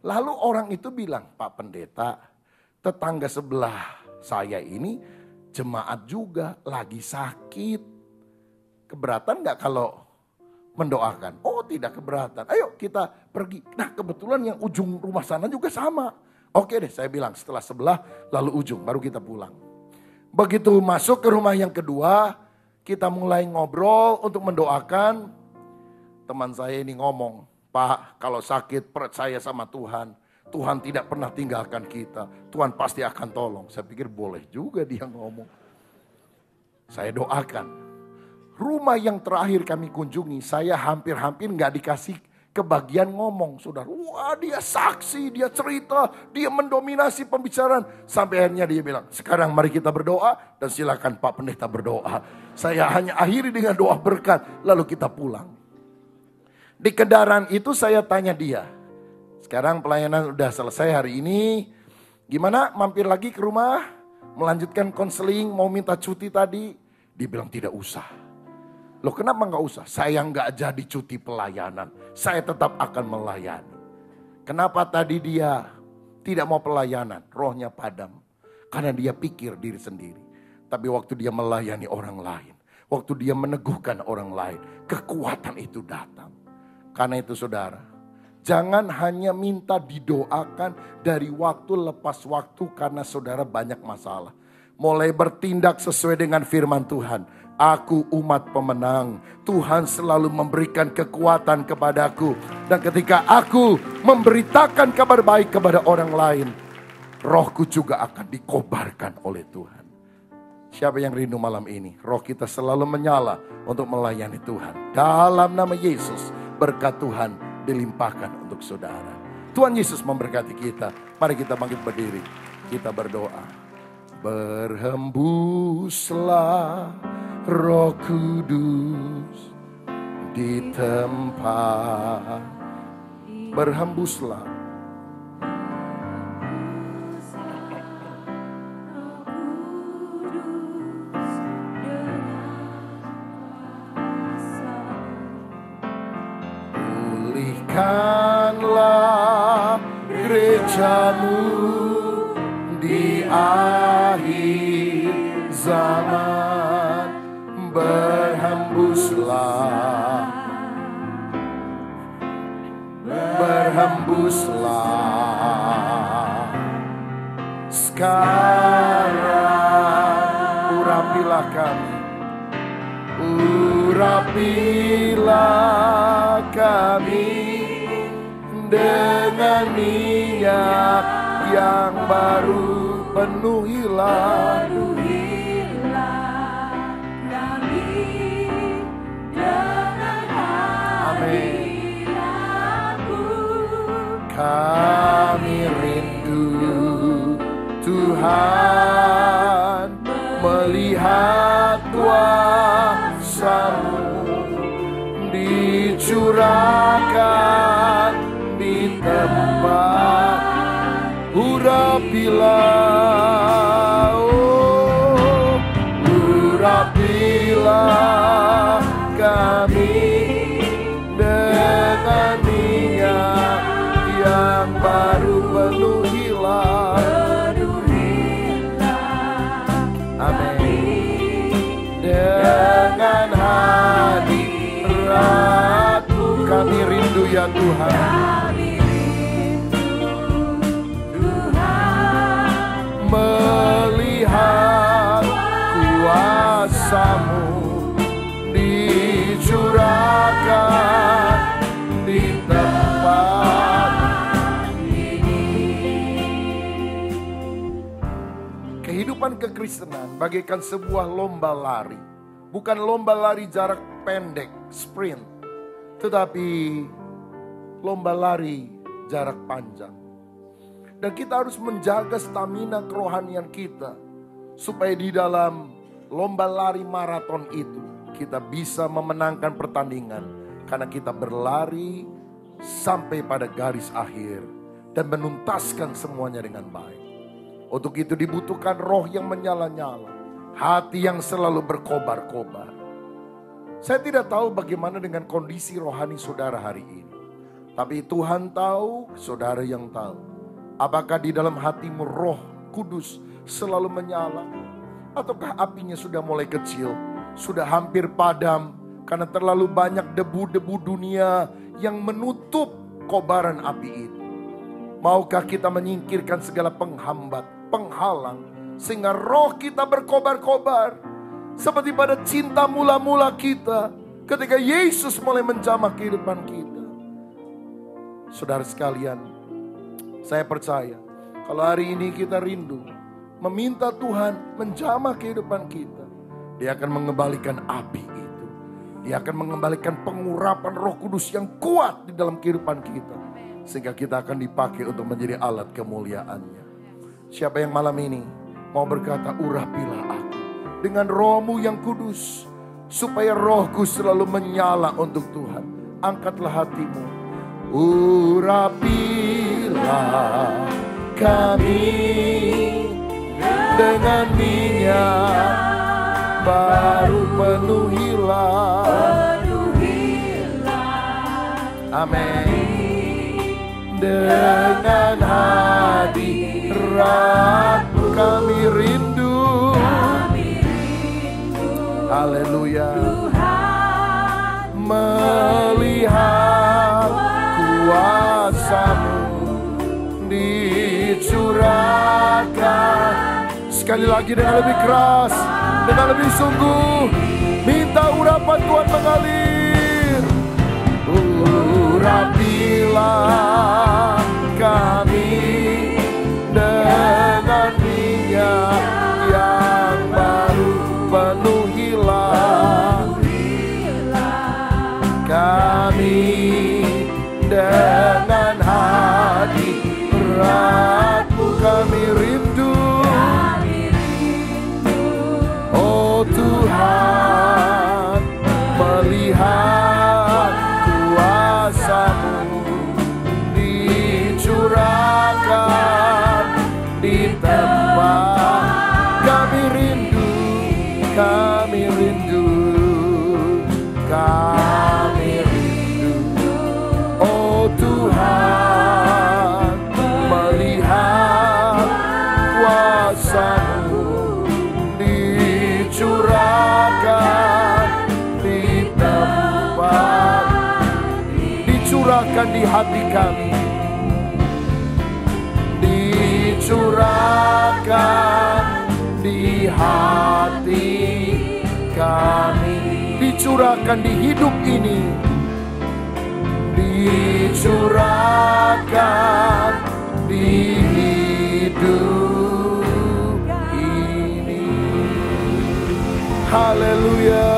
Lalu orang itu bilang, Pak Pendeta, tetangga sebelah saya ini jemaat juga lagi sakit. Keberatan gak kalau mendoakan? Oh tidak keberatan, ayo kita pergi. Nah kebetulan yang ujung rumah sana juga sama. Oke deh saya bilang setelah sebelah lalu ujung baru kita pulang. Begitu masuk ke rumah yang kedua, kita mulai ngobrol untuk mendoakan. Teman saya ini ngomong, Pak kalau sakit percaya sama Tuhan. Tuhan tidak pernah tinggalkan kita. Tuhan pasti akan tolong. Saya pikir boleh juga dia ngomong. Saya doakan. Rumah yang terakhir kami kunjungi, saya hampir-hampir gak dikasih kebagian ngomong, saudara. Wah, dia saksi, dia cerita, dia mendominasi pembicaraan. Sampai akhirnya dia bilang, sekarang mari kita berdoa dan silakan Pak Pendeta berdoa. Saya hanya akhiri dengan doa berkat, lalu kita pulang. Di kendaraan itu saya tanya dia, sekarang pelayanan udah selesai hari ini, gimana mampir lagi ke rumah, melanjutkan konseling, mau minta cuti tadi? Dia bilang tidak usah. Loh kenapa gak usah? Saya gak jadi cuti pelayanan. Saya tetap akan melayani. Kenapa tadi dia tidak mau pelayanan? Rohnya padam. Karena dia pikir diri sendiri. Tapi waktu dia melayani orang lain. Waktu dia meneguhkan orang lain. Kekuatan itu datang. Karena itu saudara. Jangan hanya minta didoakan dari waktu lepas waktu. Karena saudara banyak masalah. Mulai bertindak sesuai dengan firman Tuhan. Aku umat pemenang. Tuhan selalu memberikan kekuatan kepadaku. Dan ketika aku memberitakan kabar baik kepada orang lain, rohku juga akan dikobarkan oleh Tuhan. Siapa yang rindu malam ini? Roh kita selalu menyala untuk melayani Tuhan. Dalam nama Yesus, berkat Tuhan dilimpahkan untuk saudara. Tuhan Yesus memberkati kita. Mari kita bangkit berdiri. Kita berdoa. Berhembuslah Roh Kudus di tempat, berhembuslah. Pulihkanlah gerejamu di akhir zaman. Berhembuslah, berhembuslah. Sekarang urapilah kami, urapilah kami dengan minyak yang baru. Penuhilah kami rindu Tuhan melihat kuasa-Mu dicurahkan di tempat. Urapilah, oh, urapilah kami dengan minyak yang baru. Penuhilah, amin, dengan hadirat-Mu. Kami rindu ya Tuhan, melihat kuasa-Mu dicurahkan di tempat ini. Kehidupan kekristenan bagaikan sebuah lomba lari. Bukan lomba lari jarak pendek, sprint. Tetapi lomba lari jarak panjang. Dan kita harus menjaga stamina kerohanian kita. Supaya di dalam lomba lari maraton itu kita bisa memenangkan pertandingan. Karena kita berlari sampai pada garis akhir. Dan menuntaskan semuanya dengan baik. Untuk itu dibutuhkan roh yang menyala-nyala. Hati yang selalu berkobar-kobar. Saya tidak tahu bagaimana dengan kondisi rohani saudara hari ini. Tapi Tuhan tahu, saudara yang tahu. Apakah di dalam hatimu roh kudus selalu menyala? Ataukah apinya sudah mulai kecil? Sudah hampir padam karena terlalu banyak debu-debu dunia yang menutup kobaran api itu. Maukah kita menyingkirkan segala penghambat, penghalang, sehingga roh kita berkobar-kobar. Seperti pada cinta mula-mula kita ketika Yesus mulai menjamah kehidupan kita. Saudara sekalian, Saya percaya kalau hari ini kita rindu meminta Tuhan menjamah kehidupan kita, Dia akan mengembalikan api itu. Dia akan mengembalikan pengurapan Roh Kudus yang kuat di dalam kehidupan kita, sehingga kita akan dipakai untuk menjadi alat kemuliaan-Nya. Siapa yang malam ini mau berkata, urapilah aku dengan Roh-Mu yang kudus, supaya rohku selalu menyala untuk Tuhan. Angkatlah hatimu. Urapilah kami dengan minyak baru, penuhilah. Amin. Dengan hadirat-Mu kami rindu. Haleluya. Melihat kuasa-Mu dicurahkan. Sekali lagi dengan lebih keras, dengan lebih sungguh, minta urapan Tuhan mengalir. Urapilah kami dengan minyak yang baru, penuhilah kami dengan hadirat-Mu kami rindu. Oh Tuhan, melihat kuasa-Mu dicurahkan di tempat kami rindu, kami rindu, kami rindu. Oh Tuhan, melihat kuasa-Mu dicurahkan di tempat, dicurahkan di hati kami, dicurahkan di hati kami, dicurahkan di hidup ini, dicurahkan di hidup ini. Haleluya,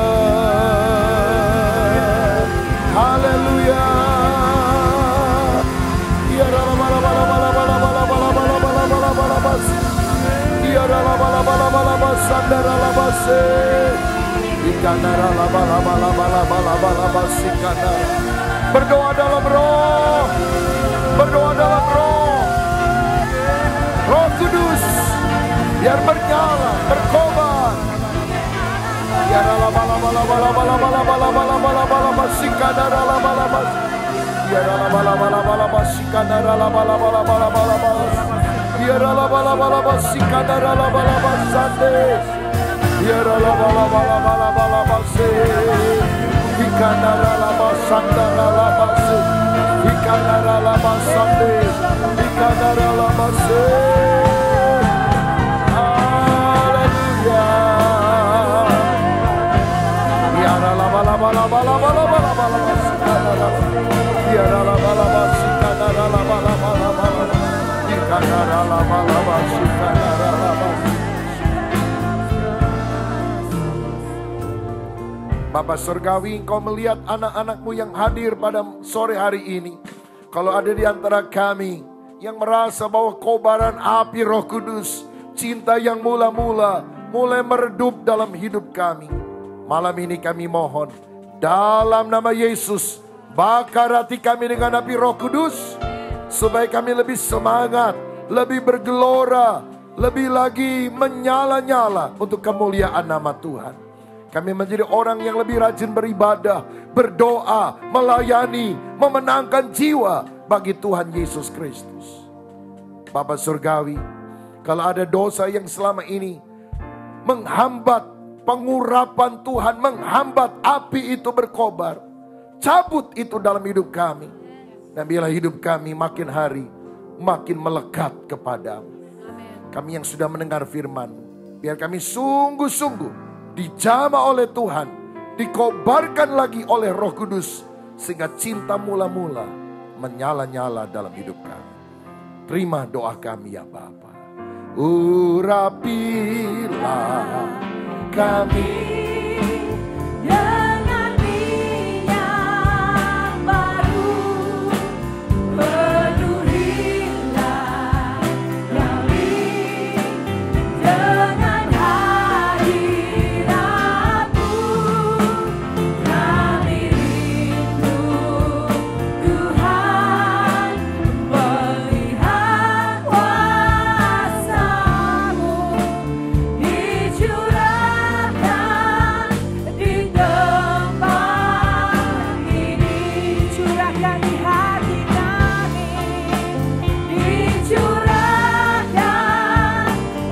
haleluya. Ya Rabbal berdoa dalam Roh, berdoa dalam Roh. Roh Kudus biar bernyala, berkobar. Ya Bapa Surgawi, Engkau melihat anak-anak-Mu yang hadir pada sore hari ini. Kalau ada di antara kami yang merasa bahwa kobaran api Roh Kudus, cinta yang mula-mula mulai meredup dalam hidup kami, malam ini kami mohon, dalam nama Yesus, bakar hati kami dengan api Roh Kudus, supaya kami lebih semangat, lebih bergelora, lebih lagi menyala-nyala untuk kemuliaan nama Tuhan. Kami menjadi orang yang lebih rajin beribadah, berdoa, melayani, memenangkan jiwa bagi Tuhan Yesus Kristus. Bapa Surgawi, kalau ada dosa yang selama ini menghambat pengurapan Tuhan, menghambat api itu berkobar, cabut itu dalam hidup kami. Dan biarlah hidup kami makin hari makin melekat kepadamu. Kami yang sudah mendengar firman, biar kami sungguh-sungguh dijamah oleh Tuhan, dikobarkan lagi oleh Roh Kudus, sehingga cinta mula-mula menyala-nyala dalam hidup kami. Terima doa kami ya Bapa. Urapilah kami dengan minyak baru, penuhilah kami dengan hadirat-Mu. Kami rindu Tuhan melihat kuasa-Mu dicurahkan di tempat ini, curahkan di hati kami, dicurahkan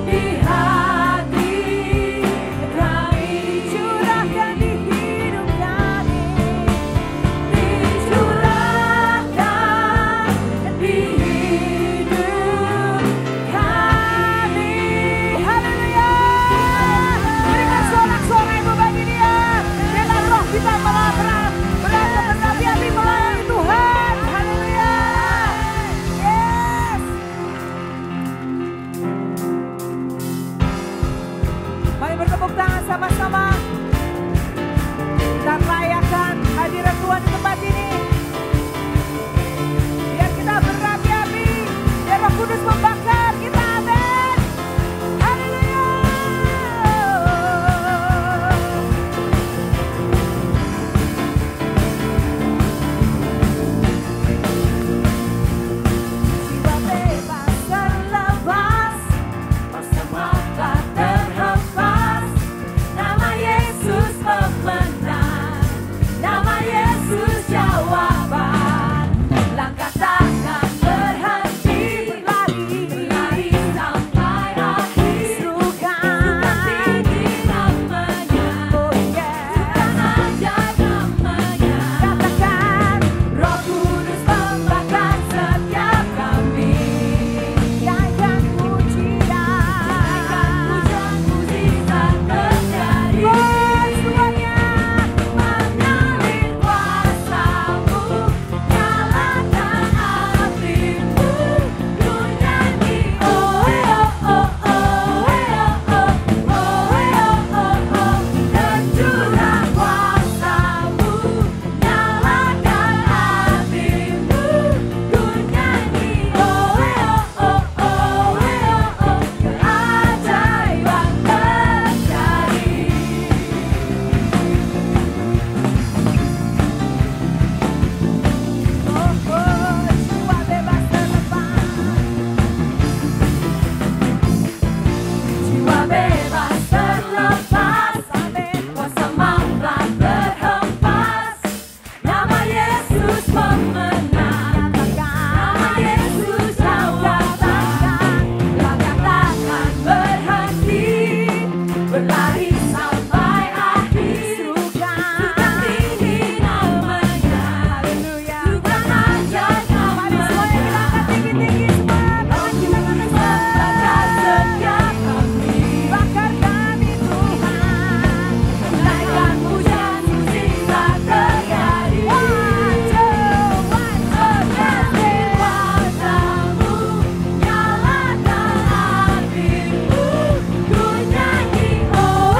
di hati kami, curahkan di hidup kami, dicurahkan di hidup kami. Haleluya. Berikan sorak-sorai bagi Dia. Biarlah roh kita berapi-api melayani Tuhan. Haleluya. Yes. Mari bertepuk tangan sama-sama. Kita rayakan hadirat Tuhan di tempat ini. Biar kita berapi-api, biar Roh Kudus membakar kita. Amin. Haleluya. Jiwa bebas terlepas, rasa mata terhempas. Nama Yesus pemenang, nama Yesus jawaban. Langkah takkan berhenti, berlari sampai akhir. Sukan tinggi namanya, sukan ajaib namanya. Katakan, Roh Kudus membakar setiap kami. Nyanyikan pujian, mujizat terjadi. Semuanya mengalir kuasa-Mu, nyalakan api-Mu, ku nyanyi. Oh, oh, oh, oh, tercurah kuasa-Mu, nyalakan api-Mu, ku nyanyi. Oh, keajaiban terjadi. Jiwa bebas terlepas, jiwa bebas terlepas, kuasa maut terhempas. Nama Yesus pemenang, nama Yesus jawaban. Langkah takkan berhenti, berlari sampai akhir. Sukan tinggi namanya, sukan ajaib namanya. Tinggi-tinggi semua, kita membakar setiap kami. Bakar kami Tuhan, naikkan pujian, mujizat terjadi. Mengalir kuasa-Mu, nyalakan api-Mu, ku nyanyi. Oh,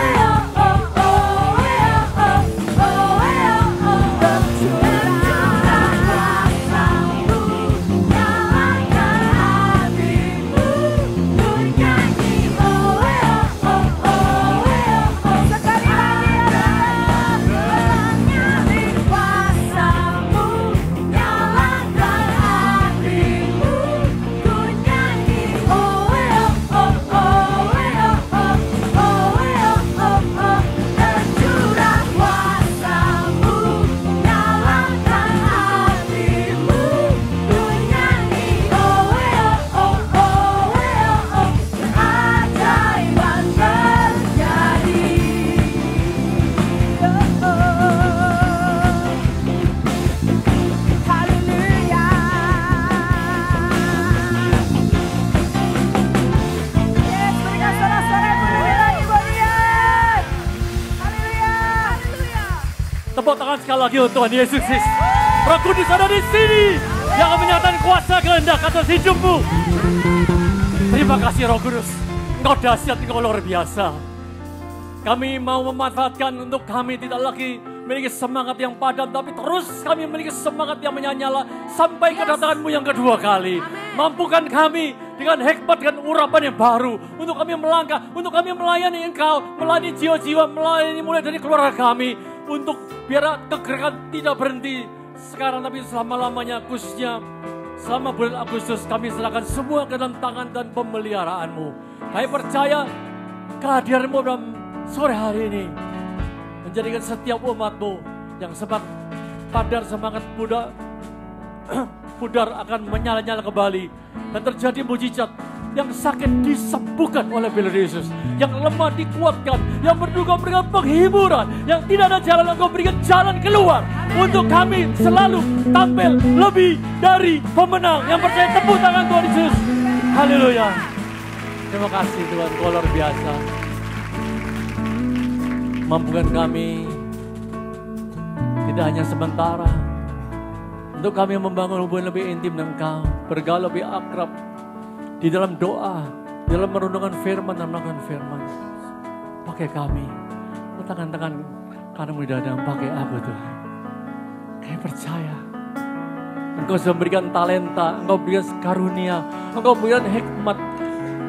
tercurah kuasa-Mu, nyalakan api-Mu, ku nyanyi. Sekali lagi mengalir kuasa-Mu, nyalakan api-Mu, ku nyanyi. Tercurah kuasa-Mu, nyalakan api-Mu, ku nyanyi. Keajaiban terjadi. Haleluya. Yes, berikan sorak-sorai berdiri lagi buat Dia. Haleluya. Tepuk tangan sekali lagi untuk Tuhan Yesus Kristus. Roh Kudus ada di sini yang akan menyatakan kuasa kehendak atas hidupmu. Terima kasih Roh Kudus. Engkau dahsyat, Engkau luar biasa. Kami mau memanfaatkan untuk kami tidak lagi memiliki semangat yang padam, tapi terus kami memiliki semangat yang menyala sampai kedatanganmu yang kedua kali. Mampukan kami dengan hikmat dan urapan yang baru untuk kami melangkah, untuk kami melayani Engkau, melayani jiwa-jiwa, melayani mulai dari keluarga kami, untuk biar kegerakan tidak berhenti sekarang tapi selama-lamanya, khususnya selama bulan Agustus kami serahkan semua ke dalam tangan dan pemeliharaanmu. Kami percaya kehadiranmu dalam sore hari ini menjadikan setiap umatmu yang sempat padar semangat pudar akan menyala-nyala kembali, dan terjadi mujizat. Yang sakit disembuhkan oleh Tuhan Yesus, yang lemah dikuatkan, yang berduka berikan penghiburan, yang tidak ada jalan Engkau berikan jalan keluar. Untuk kami selalu tampil lebih dari pemenang yang percaya. Tepuk tangan Tuhan Yesus. Haleluya. Terima kasih Tuhan, Kau luar biasa. Mampukan kami tidak hanya sementara, untuk kami membangun hubungan lebih intim dengan Engkau, bergaul lebih akrab di dalam doa, di dalam merenungkan firman dan melakukan firman. Pakai kami, tangan-tangan kananmu di dada, pakai aku Tuhan. Kami percaya Engkau sudah memberikan talenta, Engkau berikan karunia, Engkau berikan hikmat.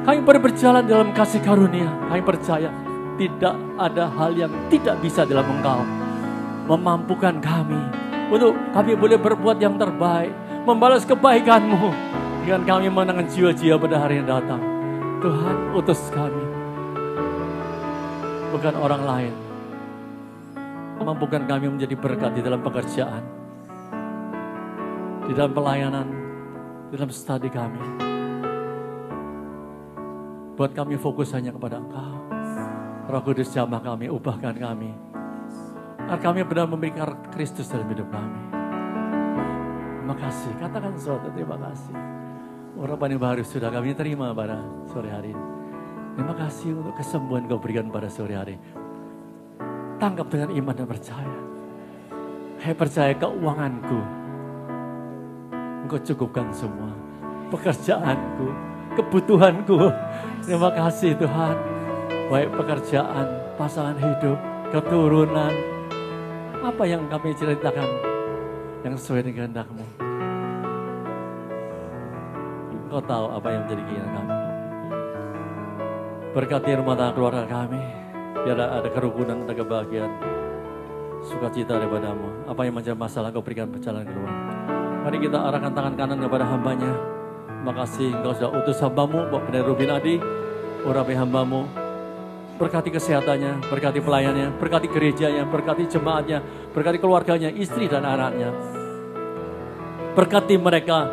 Kami berjalan dalam kasih karunia. Kami percaya tidak ada hal yang tidak bisa dalam Engkau. Memampukan kami untuk kami boleh berbuat yang terbaik, membalas kebaikan-Mu dengan kami menangkan jiwa-jiwa pada hari yang datang. Tuhan, utus kami, bukan orang lain. Mampukan kami menjadi berkat di dalam pekerjaan, di dalam pelayanan, di dalam studi kami. Buat kami fokus hanya kepada Engkau. Roh Kudus jamah kami, ubahkan kami, agar kami benar memiliki Kristus dalam hidup kami. Terima kasih, katakan sesuatu, terima kasih. Urapan yang baru sudah kami terima pada sore hari ini. Terima kasih untuk kesembuhan Kau berikan pada sore hari. Tangkap dengan iman dan percaya. Saya percaya keuanganku Engkau cukupkan semua. Pekerjaanku, kebutuhanku. Terima kasih Tuhan. Baik pekerjaan, pasangan hidup, keturunan. Apa yang kami ceritakan yang sesuai dengan kehendak-Mu. Engkau tahu apa yang menjadi keinginan kami. Berkati rumah tangga keluarga kami. Biar ada kerukunan, ada kebahagiaan, sukacita daripada-Mu. Apa yang menjadi masalah Engkau berikan berjalan keluar. Mari kita arahkan tangan kanan kepada hamba-Nya. Terima kasih Engkau sudah utus hamba-Mu, Bapak Pendeta Rubin Adi. Urapi hamba-Mu. Berkati kesehatannya, berkati pelayannya, berkati gerejanya, berkati jemaatnya, berkati keluarganya, istri dan anaknya. Berkati mereka,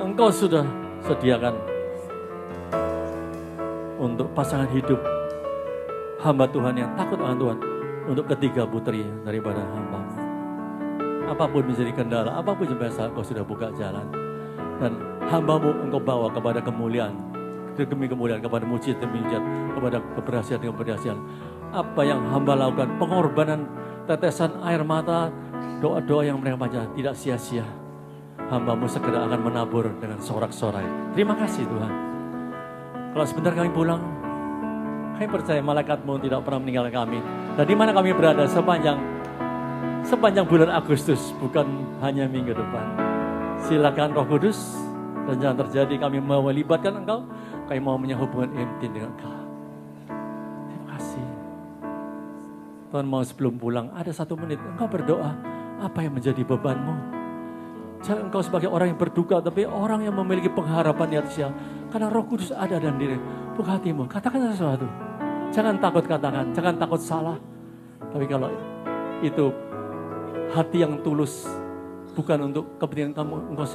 Engkau sudah sediakan untuk pasangan hidup hamba Tuhan yang takut akan Tuhan, untuk ketiga putri daripada hamba-Mu. Apapun menjadi kendala, apapun yang biasa, Engkau sudah buka jalan. Dan hamba-Mu Engkau bawa kepada kemuliaan, demi kemuliaan, kepada mujizat demi mujizat, kepada keberhasilan demi keberhasilan. Apa yang hamba lakukan, pengorbanan, tetesan air mata, doa-doa yang mereka baca tidak sia-sia. Hamba-Mu segera akan menabur dengan sorak-sorai. Terima kasih Tuhan. Kalau sebentar kami pulang, kami percaya malaikat-Mu tidak pernah meninggalkan kami. Dan di mana kami berada sepanjang bulan Agustus, bukan hanya minggu depan. Silakan Roh Kudus, dan jangan terjadi kami mau melibatkan Engkau, kami mau punya hubungan intim dengan Engkau. Terima kasih. Tuhan mau sebelum pulang, ada 1 menit, Engkau berdoa, apa yang menjadi beban-Mu? Jangan engkau sebagai orang yang berduka, tapi orang yang memiliki pengharapan di atasnya. Karena Roh Kudus ada dalam diri. Buka hatimu, katakan sesuatu. Jangan takut katakan, jangan takut salah. Tapi kalau itu hati yang tulus, bukan untuk kepentingan kamu, engkau